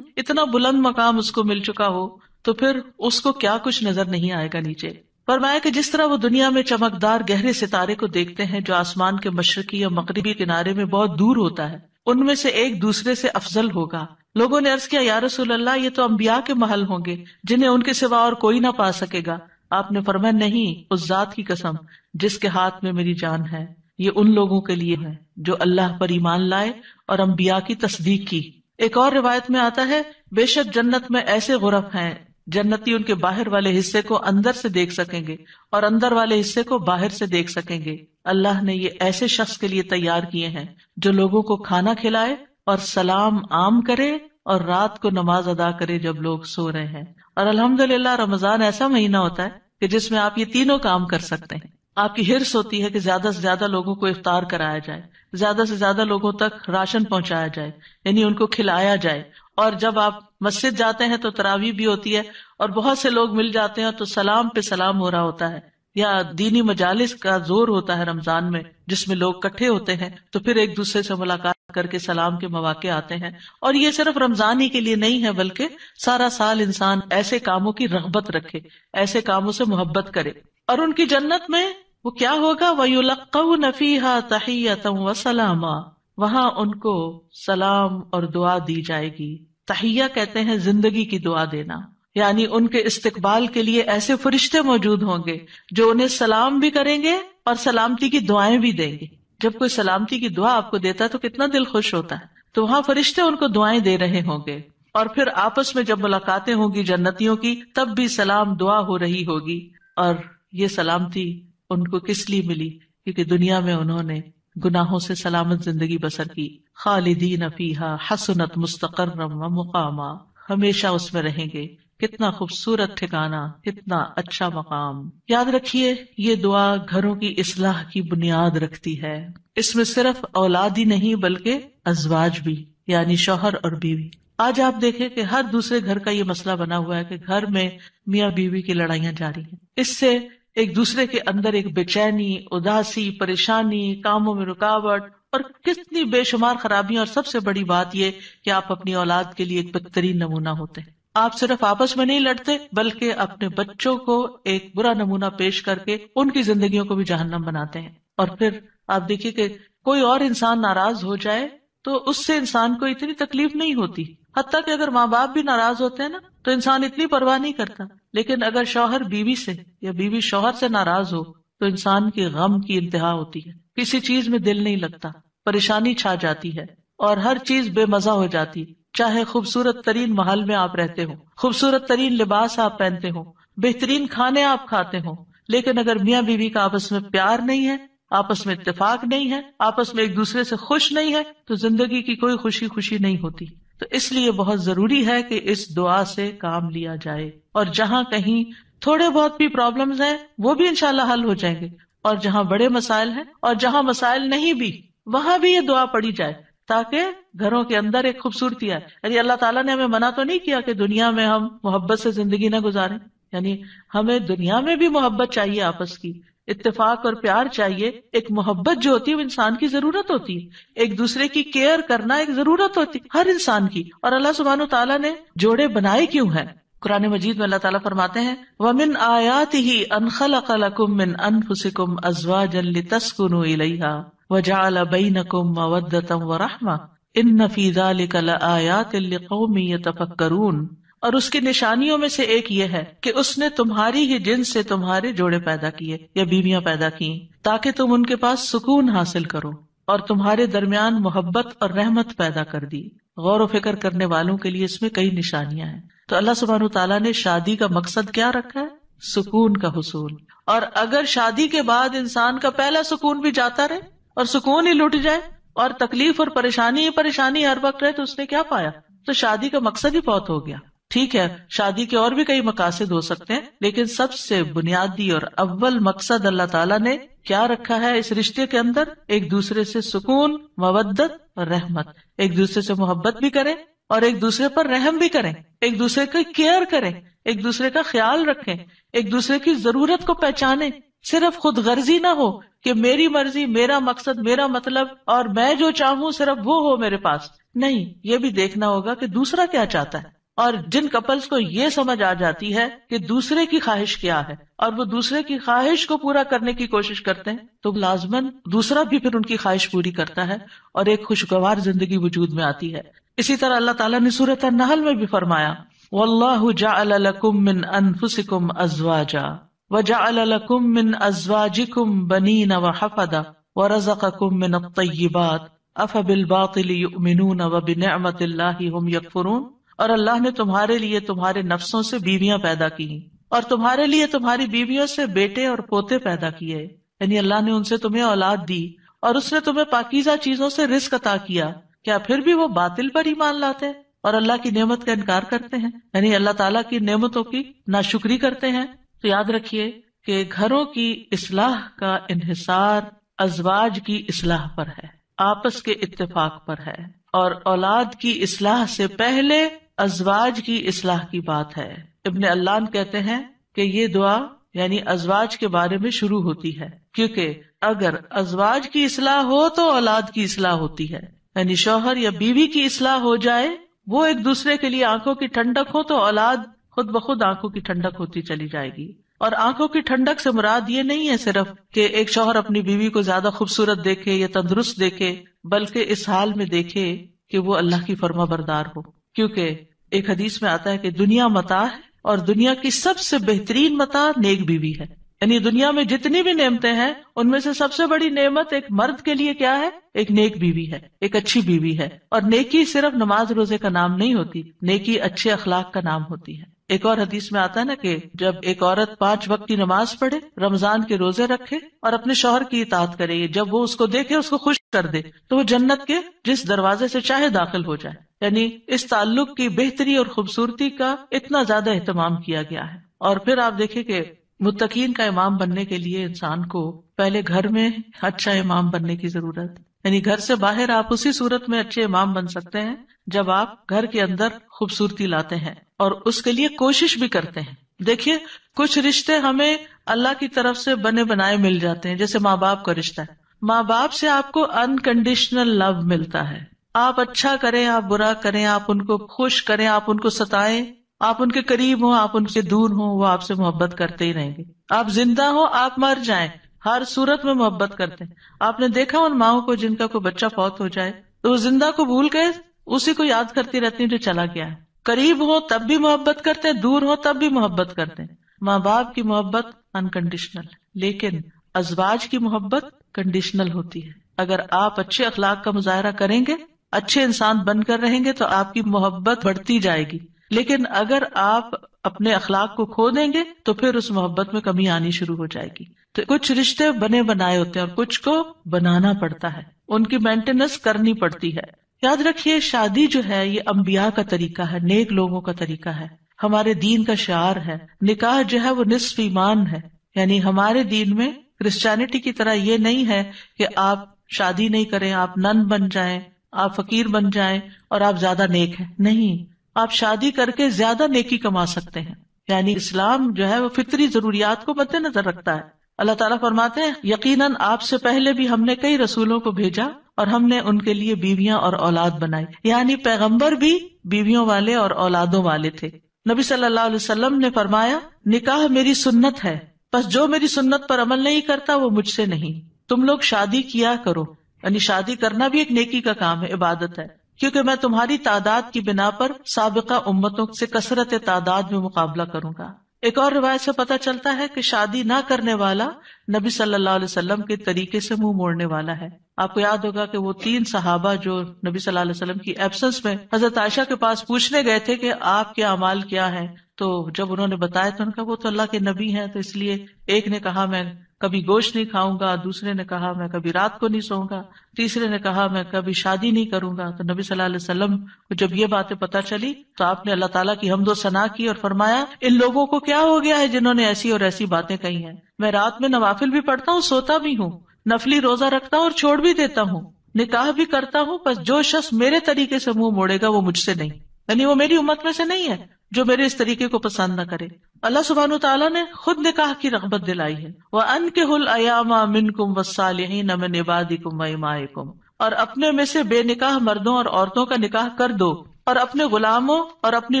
اتنا بلند مقام اس کو مل چکا ہو، تو پھر اس کو کیا کچھ نظر نہیں آئے گا نیچے. فرمایا کہ جس طرح وہ دنیا میں چمکدار گہرے ستارے کو دیکھتے ہیں جو آسمان کے مشرقی یا مغربی کنارے میں بہت دور ہوتا ہے، ان میں سے ایک دوسرے سے افضل ہوگا. لوگوں نے عرض کیا یا رسول اللہ یہ تو انبیاء کے محل ہوں گے جنہیں ان کے سوا اور کوئی نہ پا سکے گا. آپ نے فرمایا نہیں، اس ذات کی قسم جس کے ہاتھ میں میری جان ہے، یہ ان لوگوں کے لیے ہے جو اللہ پر ایمان لائے اور انبیاء کی تصدیق کی. ایک اور روایت میں آتا ہے بے شک جنت میں ایسے غرف ہیں جنتی ان کے باہر والے حصے کو اندر سے دیکھ سکیں گے اور اندر والے حصے کو باہر سے دیکھ سکیں گے. اللہ نے یہ ایسے شخص کے لیے تیار کیے ہیں جو لوگوں کو کھانا کھلائے اور سلام عام کرے اور رات کو نماز ادا کرے جب لوگ سو رہے ہیں. اور الحمدللہ رمضان ایسا مہینہ ہوتا ہے کہ جس میں آپ یہ تینوں کام کر سکتے ہیں. آپ کی ہرس ہوتی ہے کہ زیادہ سے زیادہ لوگوں کو افطار کرایا جائے، زیادہ سے زیادہ لوگوں تک راشن پہنچایا جائے، یعنی ان کو کھلایا جائے. اور جب آپ مسجد جاتے ہیں تو تراویح بھی ہوتی ہے اور بہت سے لوگ مل جاتے ہیں تو سلام پہ سلام ہو رہا ہوتا ہے. یا دینی مجالس کا زور ہوتا ہے رمضان میں جس میں لوگ کٹھے ہوتے ہیں تو پھر ایک دوسرے سے ملاقات کر کے سلام کے مواقع آتے ہیں. اور یہ صرف رمضان ہی کے لیے نہیں ہے بلکہ سارا سال انسان ایسے کاموں کی رغبت رکھے، ایسے کاموں سے محبت کرے. اور ان کی جنت میں وہ کیا ہوگا؟ وَيُلَقَّوْنَ فِيهَا تَحِيَّةً وَسَلَامًا، وہاں ان کو سلام اور دعا دی جائے گی. تحیہ کہتے ہیں زندگی کی دعا دینا، یعنی ان کے استقبال کے لیے ایسے فرشتے موجود ہوں گے جو انہیں سلام بھی کریں گے اور سلامتی کی دعائیں بھی دیں گے. جب کوئی سلامتی کی دعا آپ کو دیتا ہے تو کتنا دل خوش ہوتا ہے. تو وہاں فرشتے ان کو دعائیں دے رہے ہوں گے. اور پھر آپس میں جب ملاقاتیں ہوں گی جنتیوں کی تب بھی سلام دعا ہو رہی ہوگی. اور یہ سلامتی ان کو کس لیے ملی؟ کیونکہ دنیا میں انہوں نے گناہوں سے سلامت زندگی بسر کی. خالدین فیہا حسنت مستقرا و مقاما، ہمیشہ اس میں رہیں گے. کتنا خوبصورت ٹھکانہ، کتنا اچھا مقام. یاد رکھیے یہ دعا گھروں کی اصلاح کی بنیاد رکھتی ہے. اس میں صرف اولاد ہی نہیں بلکہ ازواج بھی، یعنی شوہر اور بیوی. آج آپ دیکھیں کہ ہر دوسرے گھر کا یہ مسئلہ بنا ہوا ہے کہ گھر میں میاں بیوی کی لڑائیاں جاری ہیں. اس سے ایک دوسرے کے اندر ایک بے چینی، اداسی، پریشانی، کاموں میں رکاوٹ اور کتنی بے شمار خرابیاں. اور سب سے بڑی بات یہ کہ آپ اپنی اولاد کے لیے ایک بہترین نمونہ ہوتے ہیں. آپ صرف آپس میں نہیں لڑتے بلکہ اپنے بچوں کو ایک برا نمونہ پیش کر کے ان کی زندگیوں کو بھی جہنم بناتے ہیں. اور پھر آپ دیکھیے کہ کوئی اور انسان ناراض ہو جائے تو اس سے انسان کو اتنی تکلیف نہیں ہوتی، حتیٰ کہ اگر ماں باپ بھی ناراض ہوتے ہیں نا تو انسان اتنی پرواہ نہیں کرتا. لیکن اگر شوہر بیوی سے یا بیوی شوہر سے ناراض ہو تو انسان کی غم کی انتہا ہوتی ہے. کسی چیز میں دل نہیں لگتا، پریشانی چھا جاتی ہے اور ہر چیز بے مزہ ہو جاتی. چاہے خوبصورت ترین محل میں آپ رہتے ہو، خوبصورت ترین لباس آپ پہنتے ہو، بہترین کھانے آپ کھاتے ہو، لیکن اگر میاں بیوی کا آپس میں پیار نہیں ہے، آپس میں اتفاق نہیں ہے، آپس میں ایک دوسرے سے خوش نہیں ہے، تو زندگی کی کوئی خوشی نہیں ہوتی. تو اس لیے بہت ضروری ہے کہ اس دعا سے کام لیا جائے، اور جہاں کہیں تھوڑے بہت بھی پرابلمز ہیں وہ بھی انشاءاللہ حل ہو جائیں گے، اور جہاں بڑے مسائل ہیں اور جہاں مسائل نہیں بھی وہاں بھی یہ دعا پڑھی جائے تاکہ گھروں کے اندر ایک خوبصورتی آئے. یعنی اللہ تعالیٰ نے ہمیں منع تو نہیں کیا کہ دنیا میں ہم محبت سے زندگی نہ گزاریں، یعنی ہمیں دنیا میں بھی محبت چاہیے، آپس کی اتفاق اور پیار چاہیے. ایک محبت جو ہوتی ہے وہ انسان کی ضرورت ہوتی ہے، ایک دوسرے کی کیئر کرنا ایک ضرورت ہوتی ہے ہر انسان کی. اور اللہ سبحانہ وتعالیٰ نے جوڑے بنائے کیوں ہیں؟ قرآن مجید میں اللہ تعالیٰ فرماتے ہیں وَمِنْ آيَاتِهِ أَنْ خَلَقَ لَكُم مِّنْ أَنفُسِكُمْ أَزْوَاجًا لِتَسْكُنُوا إِلَيْهَا وَجَعَلَ بَيْنَكُم مَّوَدَّةً وَرَحْمَةً إِنَّ فِي ذَلِكَ لَآيَاتٍ لِقَوْمٍ يَتَفَكَّرُونَ. اور اس کی نشانیوں میں سے ایک یہ ہے کہ اس نے تمہاری ہی جنس سے تمہارے جوڑے پیدا کیے یا بیویاں پیدا کی تاکہ تم ان کے پاس سکون حاصل کرو، اور تمہارے درمیان محبت اور رحمت پیدا کر دی. غور و فکر کرنے والوں کے لیے اس میں کئی نشانیاں ہیں. تو اللہ سبحانہ تعالیٰ نے شادی کا مقصد کیا رکھا ہے؟ سکون کا حصول. اور اگر شادی کے بعد انسان کا پہلا سکون بھی جاتا رہے اور سکون ہی لٹ جائے اور تکلیف اور پریشانی ہر وقت رہے تو اس نے کیا پایا؟ تو شادی کا مقصد ہی بہت ہو گیا. ٹھیک ہے، شادی کے اور بھی کئی مقاصد ہو سکتے ہیں، لیکن سب سے بنیادی اور اول مقصد اللہ تعالیٰ نے کیا رکھا ہے اس رشتے کے اندر؟ ایک دوسرے سے سکون، مودت اور رحمت. ایک دوسرے سے محبت بھی کریں اور ایک دوسرے پر رحم بھی کریں، ایک دوسرے کی کیئر کریں، ایک دوسرے کا خیال رکھیں، ایک دوسرے کی ضرورت کو پہچانیں. صرف خود غرضی نہ ہو کہ میری مرضی، میرا مقصد، میرا مطلب اور میں جو چاہوں صرف وہ ہو میرے پاس. نہیں، یہ بھی دیکھنا ہوگا کہ دوسرا کیا چاہتا ہے. اور جن کپلز کو یہ سمجھ آ جاتی ہے کہ دوسرے کی خواہش کیا ہے اور وہ دوسرے کی خواہش کو پورا کرنے کی کوشش کرتے ہیں تو لازماً دوسرا بھی پھر ان کی خواہش پوری کرتا ہے اور ایک خوشگوار زندگی وجود میں آتی ہے. اسی طرح اللہ تعالیٰ نے سورۃ النحل میں بھی فرمایا وَاللَّهُ جَعَلَ لَكُم مِّنْ أَنفُسِكُمْ أَزْوَاجًا وَجَعَلَ لَكُم مِّنْ أَزْوَاجِكُمْ بَنِينَ وَحَفَدَةً وَرَزَقَكُم مِّنَ الطَّيِّبَاتِ أَفَبِالْبَاطِلِ يُؤْمِنُونَ وَبِنِعْمَةِ اللَّهِ هُمْ يَكْفُرُونَ. اور اللہ نے تمہارے لیے تمہارے نفسوں سے بیویاں پیدا کی اور تمہارے لیے تمہاری بیویوں سے بیٹے اور پوتے پیدا کیے. یعنی اللہ نے ان سے تمہیں اولاد دی اور اس نے تمہیں پاکیزہ چیزوں سے رزق عطا کیا. کیا پھر بھی وہ باطل پر ایمان لاتے ہیں اور اللہ کی نعمت کا انکار کرتے ہیں؟ یعنی اللہ تعالیٰ کی نعمتوں کی ناشکری کرتے ہیں. تو یاد رکھیے کہ گھروں کی اصلاح کا انحصار ازواج کی اصلاح پر ہے، آپس کے اتفاق پر ہے، اور اولاد کی اصلاح سے پہلے ازواج کی اصلاح کی بات ہے. ابن علان کہتے ہیں کہ یہ دعا یعنی ازواج کے بارے میں شروع ہوتی ہے، کیونکہ اگر ازواج کی اصلاح ہو تو اولاد کی اصلاح ہوتی ہے. یعنی شوہر یا بیوی کی اصلاح ہو جائے، وہ ایک دوسرے کے لیے آنکھوں کی ٹھنڈک ہو تو اولاد خود بخود آنکھوں کی ٹھنڈک ہوتی چلی جائے گی. اور آنکھوں کی ٹھنڈک سے مراد یہ نہیں ہے صرف کہ ایک شوہر اپنی بیوی کو زیادہ خوبصورت دیکھے یا تندرست دیکھے، بلکہ اس حال میں دیکھے کہ وہ اللہ کی فرما بردار ہو. کیونکہ ایک حدیث میں آتا ہے کہ دنیا متاع ہے اور دنیا کی سب سے بہترین متاع نیک بیوی ہے. یعنی دنیا میں جتنی بھی نعمتیں ہیں ان میں سے سب سے بڑی نعمت ایک مرد کے لیے کیا ہے؟ ایک نیک بیوی ہے، ایک اچھی بیوی ہے. اور نیکی صرف نماز روزے کا نام نہیں ہوتی، نیکی اچھے اخلاق کا نام ہوتی ہے. ایک اور حدیث میں آتا ہے نا کہ جب ایک عورت 5 وقت کی نماز پڑھے، رمضان کے روزے رکھے اور اپنے شوہر کی اطاعت کرے، جب وہ اس کو دیکھے، اس کو خوش کر دے، تو وہ جنت کے جس دروازے سے چاہے داخل ہو جائے. یعنی اس تعلق کی بہتری اور خوبصورتی کا اتنا زیادہ اہتمام کیا گیا ہے. اور پھر آپ دیکھیں کہ متقین کا امام بننے کے لیے انسان کو پہلے گھر میں اچھا امام بننے کی ضرورت. یعنی گھر سے باہر آپ اسی صورت میں اچھے امام بن سکتے ہیں جب آپ گھر کے اندر خوبصورتی لاتے ہیں اور اس کے لیے کوشش بھی کرتے ہیں. دیکھیے کچھ رشتے ہمیں اللہ کی طرف سے بنے بنائے مل جاتے ہیں، جیسے ماں باپ کا رشتہ ہے. ماں باپ سے آپ کو انکنڈیشنل لو ملتا ہے. آپ اچھا کریں، آپ برا کریں، آپ ان کو خوش کریں، آپ ان کو ستائیں، آپ ان کے قریب ہوں، آپ ان سے دور ہوں، وہ آپ سے محبت کرتے ہی رہیں گے. آپ زندہ ہوں، آپ مر جائیں، ہر صورت میں محبت کرتے ہیں. آپ نے دیکھا ان ماؤں کو جن کا کوئی بچہ فوت ہو جائے تو وہ زندہ کو بھول گئے اسی کو یاد کرتی رہتی ہیں جو چلا گیا ہے. قریب ہو تب بھی محبت کرتے ہیں، دور ہو تب بھی محبت کرتے ہیں. ماں باپ کی محبت انکنڈیشنل، لیکن ازواج کی محبت کنڈیشنل ہوتی ہے. اگر آپ اچھے اخلاق کا مظاہرہ کریں گے، اچھے انسان بن کر رہیں گے تو آپ کی محبت بڑھتی جائے گی. لیکن اگر آپ اپنے اخلاق کو کھو دیں گے تو پھر اس محبت میں کمی آنی شروع ہو جائے گی. تو کچھ رشتے بنے بنائے ہوتے ہیں اور کچھ کو بنانا پڑتا ہے، ان کی مینٹیننس کرنی پڑتی ہے. یاد رکھیے شادی جو ہے یہ انبیاء کا طریقہ ہے، نیک لوگوں کا طریقہ ہے، ہمارے دین کا شعار ہے. نکاح جو ہے وہ نصف ایمان ہے، یعنی ہمارے دین میں کرسچینٹی کی طرح یہ نہیں ہے کہ آپ شادی نہیں کریں، آپ نن بن جائیں، آپ فقیر بن جائیں اور آپ زیادہ نیک ہیں. نہیں، آپ شادی کر کے زیادہ نیکی کما سکتے ہیں. یعنی اسلام جو ہے وہ فطری ضروریات کو مد نظر رکھتا ہے. اللہ تعالیٰ فرماتے ہیں یقیناً آپ سے پہلے بھی ہم نے کئی رسولوں کو بھیجا اور ہم نے ان کے لیے بیویاں اور اولاد بنائی. یعنی پیغمبر بھی بیویوں والے اور اولادوں والے تھے. نبی صلی اللہ علیہ وسلم نے فرمایا نکاح میری سنت ہے، بس جو میری سنت پر عمل نہیں کرتا وہ مجھ سے نہیں. تم لوگ شادی کیا کرو، یعنی شادی کرنا بھی ایک نیکی کا کام ہے، عبادت ہے، کیونکہ میں تمہاری تعداد کی بنا پر سابقہ امتوں سے کثرت تعداد میں مقابلہ کروں گا. ایک اور روایت سے پتہ چلتا ہے کہ شادی نہ کرنے والا نبی صلی اللہ علیہ وسلم کے طریقے سے منہ موڑنے والا ہے. آپ کو یاد ہوگا کہ وہ 3 صحابہ جو نبی صلی اللہ علیہ وسلم کی ایبسنس میں حضرت عائشہ کے پاس پوچھنے گئے تھے کہ آپ کے اعمال کیا ہیں، تو جب انہوں نے بتایا تو ان کا وہ تو اللہ کے نبی ہیں، تو اس لیے ایک نے کہا میں کبھی گوشت نہیں کھاؤں گا، دوسرے نے کہا میں کبھی رات کو نہیں سوؤں گا، تیسرے نے کہا میں کبھی شادی نہیں کروں گا. تو نبی صلی اللہ علیہ وسلم کو جب یہ باتیں پتہ چلی تو آپ نے اللہ تعالیٰ کی حمد و ثنا کی اور فرمایا ان لوگوں کو کیا ہو گیا ہے جنہوں نے ایسی اور ایسی باتیں کہی ہیں. میں رات میں نوافل بھی پڑھتا ہوں، سوتا بھی ہوں، نفلی روزہ رکھتا ہوں اور چھوڑ بھی دیتا ہوں، نکاح بھی کرتا ہوں، بس جو شخص میرے طریقے سے منہ موڑے گا وہ مجھ سے نہیں، یعنی وہ میری امت میں سے نہیں ہے جو میرے اس طریقے کو پسند نہ کرے. اللہ سبحانہ وتعالیٰ نے خود نکاح کی رغبت دلائی ہے. وَأَنكِحُوا الْأَيَامَ مِنكُمْ وَالصَّالِحِينَ مِنْ عِبَادِكُمْ وَإِمَائِكُمْ، اور اپنے میں سے بے نکاح مردوں اور عورتوں کا نکاح کر دو، اور اپنے غلاموں اور اپنی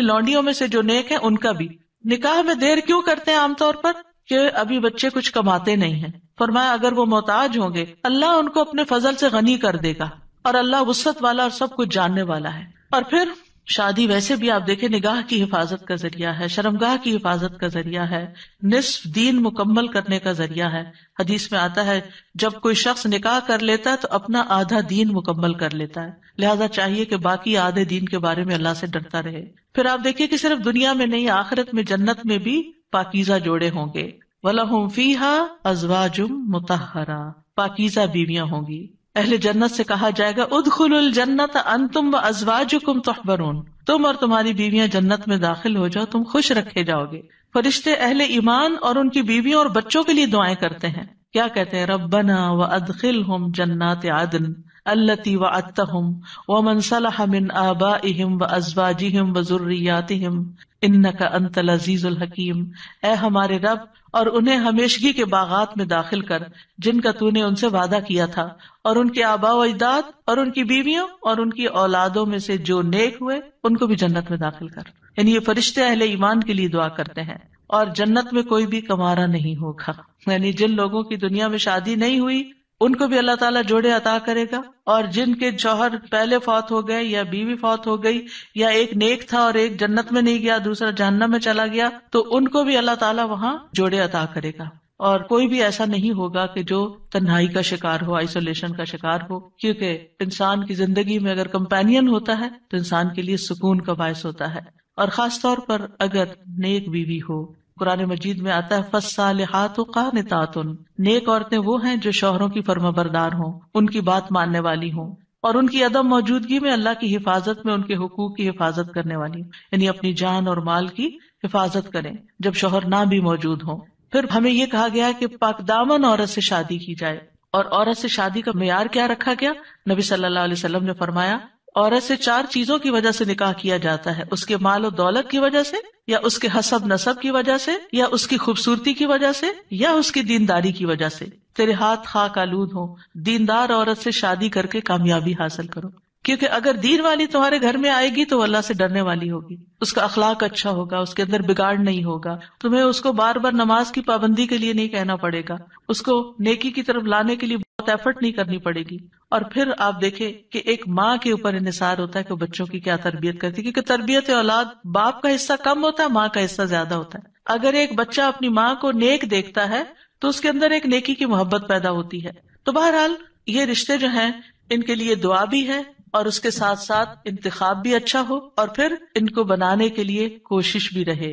لونڈیوں میں سے جو نیک ہیں ان کا بھی. نکاح میں دیر کیوں کرتے ہیں عام طور پر؟ کہ ابھی بچے کچھ کماتے نہیں ہیں. فرمایا اگر وہ محتاج ہوں گے اللہ ان کو اپنے فضل سے غنی کر دے گا، اور اللہ وسعت والا اور سب کچھ جاننے والا ہے. اور پھر شادی ویسے بھی آپ دیکھیں نگاہ کی حفاظت کا ذریعہ ہے، شرمگاہ کی حفاظت کا ذریعہ ہے، نصف دین مکمل کرنے کا ذریعہ ہے. حدیث میں آتا ہے جب کوئی شخص نکاح کر لیتا ہے تو اپنا آدھا دین مکمل کر لیتا ہے، لہذا چاہیے کہ باقی آدھے دین کے بارے میں اللہ سے ڈرتا رہے. پھر آپ دیکھیے کہ صرف دنیا میں نہیں، آخرت میں جنت میں بھی پاکیزہ جوڑے ہوں گے. وَلَهُمْ فِيهَا أَزْوَاجٌ مُطَهَّرَةٌ، پاکیزہ بیویاں ہوں گی. اہل جنت سے کہا جائے گا ادخلوا الجنت انتم وازواجکم تحبرون، تم اور تمہاری بیویاں جنت میں داخل ہو جاؤ، تم خوش رکھے جاؤ گے. فرشتے اہل ایمان اور ان کی بیویوں اور بچوں کے لیے دعائیں کرتے ہیں. کیا کہتے ہیں؟ ربنا وادخلهم جنات عدن التي وعدتهم ومن صلح من آبائهم وازواجهم وذرياتهم انك انت العزیز الحکیم. اے ہمارے رب، اور انہیں ہمیشگی کے باغات میں داخل کر جن کا تو نے ان سے وعدہ کیا تھا، اور ان کے آباء و اجداد اور ان کی بیویوں اور ان کی اولادوں میں سے جو نیک ہوئے ان کو بھی جنت میں داخل کر. یعنی یہ فرشتے اہل ایمان کے لیے دعا کرتے ہیں. اور جنت میں کوئی بھی کمارا نہیں ہوگا، یعنی جن لوگوں کی دنیا میں شادی نہیں ہوئی ان کو بھی اللہ تعالیٰ جوڑے عطا کرے گا، اور جن کے شوہر پہلے فوت ہو گئے یا بیوی فوت ہو گئی یا ایک نیک تھا اور ایک جنت میں نہیں گیا دوسرا جہنم میں چلا گیا تو ان کو بھی اللہ تعالیٰ وہاں جوڑے عطا کرے گا. اور کوئی بھی ایسا نہیں ہوگا کہ جو تنہائی کا شکار ہو، آئسولیشن کا شکار ہو، کیونکہ انسان کی زندگی میں اگر کمپینین ہوتا ہے تو انسان کے لیے سکون کا باعث ہوتا ہے. اور خاص طور پر اگر نیک بیوی ہو. قرآن مجید میں آتا ہے فالصالحات قانتات، نیک عورتیں وہ ہیں جو شوہروں کی فرما بردار ہوں، ان کی بات ماننے والی ہوں، اور ان کی عدم موجودگی میں اللہ کی حفاظت میں ان کے حقوق کی حفاظت کرنے والی ہوں، یعنی اپنی جان اور مال کی حفاظت کریں جب شوہر نہ بھی موجود ہوں. پھر ہمیں یہ کہا گیا کہ پاک دامن عورت سے شادی کی جائے. اور عورت سے شادی کا معیار کیا رکھا گیا؟ نبی صلی اللہ علیہ وسلم نے فرمایا عورت سے 4 چیزوں کی وجہ سے نکاح کیا جاتا ہے، اس کے مال و دولت کی وجہ سے، یا اس کے حسب نسب کی وجہ سے، یا اس کی خوبصورتی کی وجہ سے، یا اس کی دینداری کی وجہ سے. تیرے ہاتھ خاک آلود ہوں، دیندار عورت سے شادی کر کے کامیابی حاصل کرو، کیونکہ اگر دین والی تمہارے گھر میں آئے گی تو اللہ سے ڈرنے والی ہوگی، اس کا اخلاق اچھا ہوگا، اس کے اندر بگاڑ نہیں ہوگا، تمہیں اس کو بار بار نماز کی پابندی کے لیے نہیں کہنا پڑے گا، اس کو نیکی کی طرف لانے کے لیے بہت ایفرٹ نہیں کرنی پڑے گی. اور پھر آپ دیکھیں کہ ایک ماں کے اوپر انحصار ہوتا ہے کہ بچوں کی کیا تربیت کرتی ہے، کیونکہ تربیت اولاد باپ کا حصہ کم ہوتا ہے، ماں کا حصہ زیادہ ہوتا ہے. اگر ایک بچہ اپنی ماں کو نیک دیکھتا ہے تو اس کے اندر ایک نیکی کی محبت پیدا ہوتی ہے. تو بہرحال یہ رشتے جو ہیں ان کے لیے دعا بھی ہے اور اس کے ساتھ ساتھ انتخاب بھی اچھا ہو، اور پھر ان کو بنانے کے لیے کوشش بھی رہے۔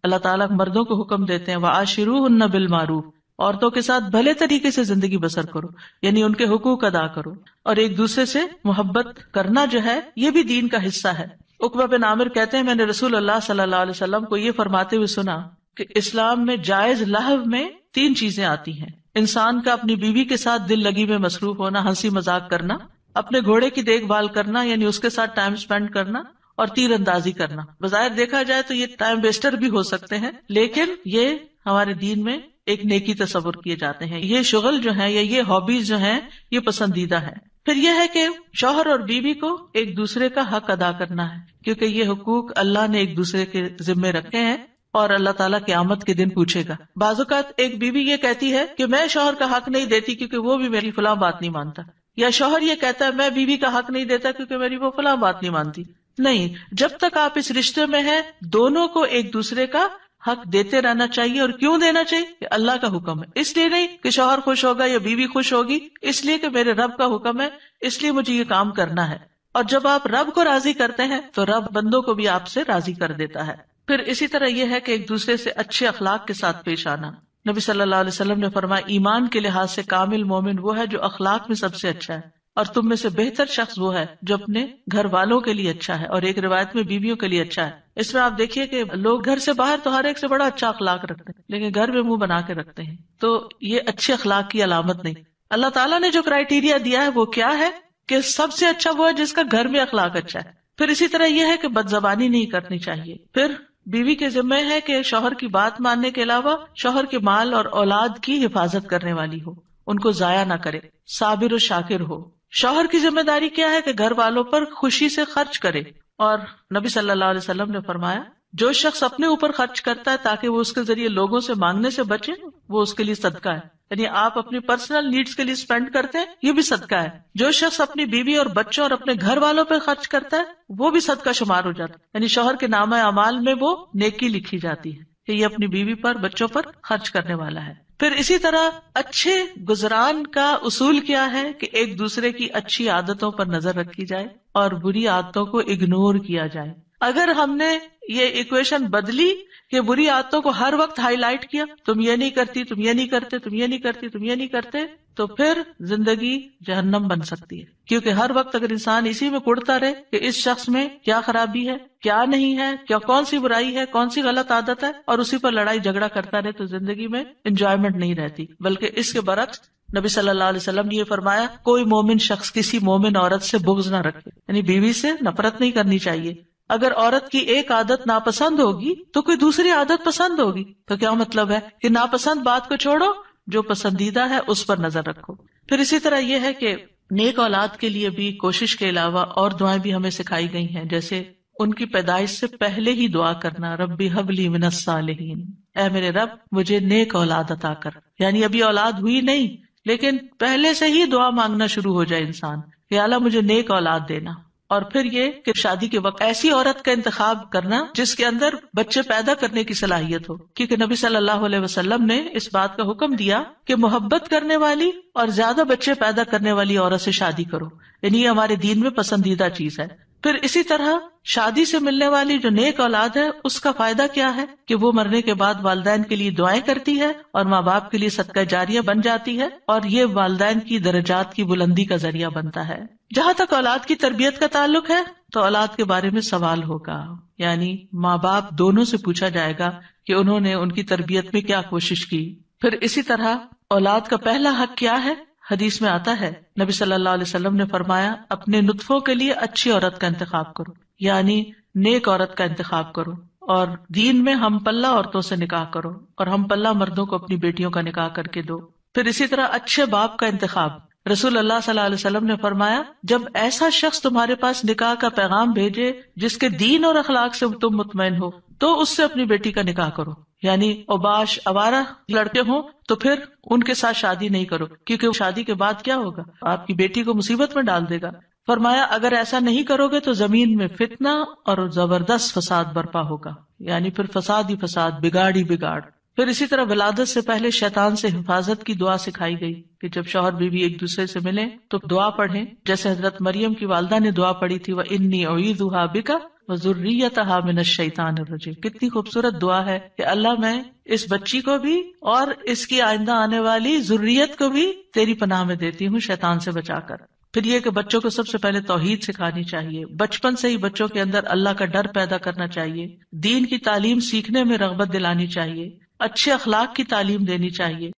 اللہ تعالیٰ مردوں کو حکم دیتے ہیں وَعَاشِرُوهُنَّ بِالْمَعْرُوفِ، عورتوں کے ساتھ بھلے طریقے سے زندگی بسر کرو، یعنی ان کے حقوق ادا کرو، اور ایک دوسرے سے محبت کرنا جو ہے یہ بھی دین کا حصہ ہے۔ عقبہ بن عامر کہتے ہیں میں نے رسول اللہ صلی اللہ علیہ وسلم کو یہ فرماتے ہوئے سنا کہ اسلام میں جائز لہو میں 3 چیزیں آتی ہیں: انسان کا اپنی بیوی کے ساتھ دل لگی میں مصروف ہونا، ہنسی مذاق کرنا، اپنے گھوڑے کی دیکھ بھال کرنا یعنی اس کے ساتھ ٹائم سپینڈ کرنا، اور تیر اندازی کرنا۔ بظاہر دیکھا جائے تو یہ ٹائم ویسٹر بھی ہو سکتے ہیں، لیکن یہ ہمارے دین میں ایک نیکی تصور کیے جاتے ہیں۔ یہ شغل جو ہے یا یہ ہابیز جو ہیں یہ پسندیدہ ہے۔ پھر یہ ہے کہ شوہر اور بیوی کو ایک دوسرے کا حق ادا کرنا ہے، کیونکہ یہ حقوق اللہ نے ایک دوسرے کے ذمے رکھے ہیں اور اللہ تعالیٰ قیامت کے دن پوچھے گا۔ بعض اوقات ایک بیوی یہ کہتی ہے کہ میں شوہر کا حق نہیں دیتی کیونکہ وہ بھی میری فلاں بات نہیں مانتا، یا شوہر یہ کہتا ہے میں بیوی کا حق نہیں دیتا کیونکہ میری وہ فلاں بات نہیں مانتی۔ نہیں، جب تک آپ اس رشتے میں ہیں دونوں کو ایک دوسرے کا حق دیتے رہنا چاہیے۔ اور کیوں دینا چاہیے؟ کہ اللہ کا حکم ہے، اس لیے نہیں کہ شوہر خوش ہوگا یا بیوی خوش ہوگی، اس لیے کہ میرے رب کا حکم ہے، اس لیے مجھے یہ کام کرنا ہے۔ اور جب آپ رب کو راضی کرتے ہیں تو رب بندوں کو بھی آپ سے راضی کر دیتا ہے۔ پھر اسی طرح یہ ہے کہ ایک دوسرے سے اچھے اخلاق کے ساتھ پیش آنا۔ نبی صلی اللہ علیہ وسلم نے فرمایا ایمان کے لحاظ سے کامل مومن وہ ہے جو اخلاق میں سب سے اچھا ہے، اور تم میں سے بہتر شخص وہ ہے جو اپنے گھر والوں کے لیے اچھا ہے، اور ایک روایت میں بیویوں کے لیے اچھا ہے۔ اس میں آپ دیکھیے کہ لوگ گھر سے باہر تو ہر ایک سے بڑا اچھا اخلاق رکھتے ہیں، لیکن گھر میں منہ بنا کے رکھتے ہیں، تو یہ اچھے اخلاق کی علامت نہیں۔ اللہ تعالیٰ نے جو کرائیٹیریا دیا ہے وہ کیا ہے کہ سب سے اچھا وہ ہے جس کا گھر میں اخلاق اچھا ہے۔ پھر اسی طرح یہ ہے کہ بد زبانی نہیں کرنی چاہیے۔ پھر بیوی کے ذمہ ہے کہ شوہر کی بات ماننے کے علاوہ شوہر کے مال اور اولاد کی حفاظت کرنے والی ہو، ان کو ضائع نہ کرے، صابر و شاکر ہو۔ شوہر کی ذمہ داری کیا ہے کہ گھر والوں پر خوشی سے خرچ کرے، اور نبی صلی اللہ علیہ وسلم نے فرمایا جو شخص اپنے اوپر خرچ کرتا ہے تاکہ وہ اس کے ذریعے لوگوں سے مانگنے سے بچے، وہ اس کے لیے صدقہ ہے۔ یعنی آپ اپنی پرسنل نیڈز کے لیے اسپینڈ کرتے ہیں، یہ بھی صدقہ ہے۔ جو شخص اپنی بیوی اور بچوں اور اپنے گھر والوں پہ خرچ کرتا ہے وہ بھی صدقہ شمار ہو جاتا ہے، یعنی شوہر کے نامہ اعمال میں وہ نیکی لکھی جاتی ہے کہ یہ اپنی بیوی پر بچوں پر خرچ کرنے والا ہے۔ پھر اسی طرح اچھے گزران کا اصول کیا ہے کہ ایک دوسرے کی اچھی عادتوں پر نظر رکھی جائے اور بری عادتوں کو اگنور کیا جائے۔ اگر ہم نے یہ ایکویشن بدلی کہ بری عادتوں کو ہر وقت ہائی لائٹ کیا، تم یہ نہیں کرتی، تم یہ نہیں کرتے، تم یہ نہیں کرتی، تم یہ نہیں کرتے، تو پھر زندگی جہنم بن سکتی ہے۔ کیونکہ ہر وقت اگر انسان اسی میں کڑتا رہے کہ اس شخص میں کیا خرابی ہے، کیا نہیں ہے، کیا کون سی برائی ہے، کون سی غلط عادت ہے، اور اسی پر لڑائی جھگڑا کرتا رہے، تو زندگی میں انجوائمنٹ نہیں رہتی، بلکہ اس کے برعکس نبی صلی اللہ علیہ وسلم نے یہ فرمایا کوئی مومن شخص کسی مومن عورت سے بغض نہ رکھے، یعنی بیوی سے نفرت نہیں کرنی چاہیے۔ اگر عورت کی ایک عادت ناپسند ہوگی تو کوئی دوسری عادت پسند ہوگی، تو کیا مطلب ہے کہ ناپسند بات کو چھوڑو، جو پسندیدہ ہے اس پر نظر رکھو۔ پھر اسی طرح یہ ہے کہ نیک اولاد کے لیے بھی کوشش کے علاوہ اور دعائیں بھی ہمیں سکھائی گئی ہیں، جیسے ان کی پیدائش سے پہلے ہی دعا کرنا، ربی ہب لی من الصالحین، اے میرے رب مجھے نیک اولاد عطا کر۔ یعنی ابھی اولاد ہوئی نہیں لیکن پہلے سے ہی دعا مانگنا شروع ہو جائے انسان کہ اللہ مجھے نیک اولاد دینا۔ اور پھر یہ کہ شادی کے وقت ایسی عورت کا انتخاب کرنا جس کے اندر بچے پیدا کرنے کی صلاحیت ہو، کیونکہ نبی صلی اللہ علیہ وسلم نے اس بات کا حکم دیا کہ محبت کرنے والی اور زیادہ بچے پیدا کرنے والی عورت سے شادی کرو، یعنی یہ ہمارے دین میں پسندیدہ چیز ہے۔ پھر اسی طرح شادی سے ملنے والی جو نیک اولاد ہے اس کا فائدہ کیا ہے کہ وہ مرنے کے بعد والدین کے لیے دعائیں کرتی ہے اور ماں باپ کے لیے صدقہ جاریہ بن جاتی ہے، اور یہ والدین کی درجات کی بلندی کا ذریعہ بنتا ہے۔ جہاں تک اولاد کی تربیت کا تعلق ہے تو اولاد کے بارے میں سوال ہوگا، یعنی ماں باپ دونوں سے پوچھا جائے گا کہ انہوں نے ان کی تربیت میں کیا کوشش کی۔ پھر اسی طرح اولاد کا پہلا حق کیا ہے؟ حدیث میں آتا ہے نبی صلی اللہ علیہ وسلم نے فرمایا اپنے نطفوں کے لیے اچھی عورت کا انتخاب کرو، یعنی نیک عورت کا انتخاب کرو، اور دین میں ہم پلہ عورتوں سے نکاح کرو، اور ہم پلہ مردوں کو اپنی بیٹیوں کا نکاح کر کے دو۔ پھر اسی طرح اچھے باپ کا انتخاب، رسول اللہ صلی اللہ علیہ وسلم نے فرمایا جب ایسا شخص تمہارے پاس نکاح کا پیغام بھیجے جس کے دین اور اخلاق سے تم مطمئن ہو تو اس سے اپنی بیٹی کا نکاح کرو، یعنی اوباش آوارہ لڑکے ہوں تو پھر ان کے ساتھ شادی نہیں کرو، کیونکہ شادی کے بعد کیا ہوگا، آپ کی بیٹی کو مصیبت میں ڈال دے گا۔ فرمایا اگر ایسا نہیں کرو گے تو زمین میں فتنہ اور زبردست فساد برپا ہوگا، یعنی پھر فساد ہی فساد، بگاڑ ہی بگاڑ۔ پھر اسی طرح ولادت سے پہلے شیطان سے حفاظت کی دعا سکھائی گئی کہ جب شوہر بیوی ایک دوسرے سے ملیں تو دعا پڑھیں، جیسے حضرت مریم کی والدہ نے دعا پڑھی تھی وَإِنِّي أُعِيذُهَا بِكَ وَذُرِّيَّتَهَا مِنَ الشَّيْطَانِ الرَّجِيمِ۔ کتنی خوبصورت دعا ہے کہ اللہ میں اس بچی کو بھی اور اس کی آئندہ آنے والی ذریت کو بھی تیری پناہ میں دیتی ہوں شیطان سے بچا کر۔ پھر یہ کہ بچوں کو سب سے پہلے توحید سکھانی چاہیے، بچپن سے ہی بچوں کے اندر اللہ کا ڈر پیدا کرنا چاہیے، دین کی تعلیم سیکھنے میں رغبت دلانی چاہیے، اچھے اخلاق کی تعلیم دینی چاہیے،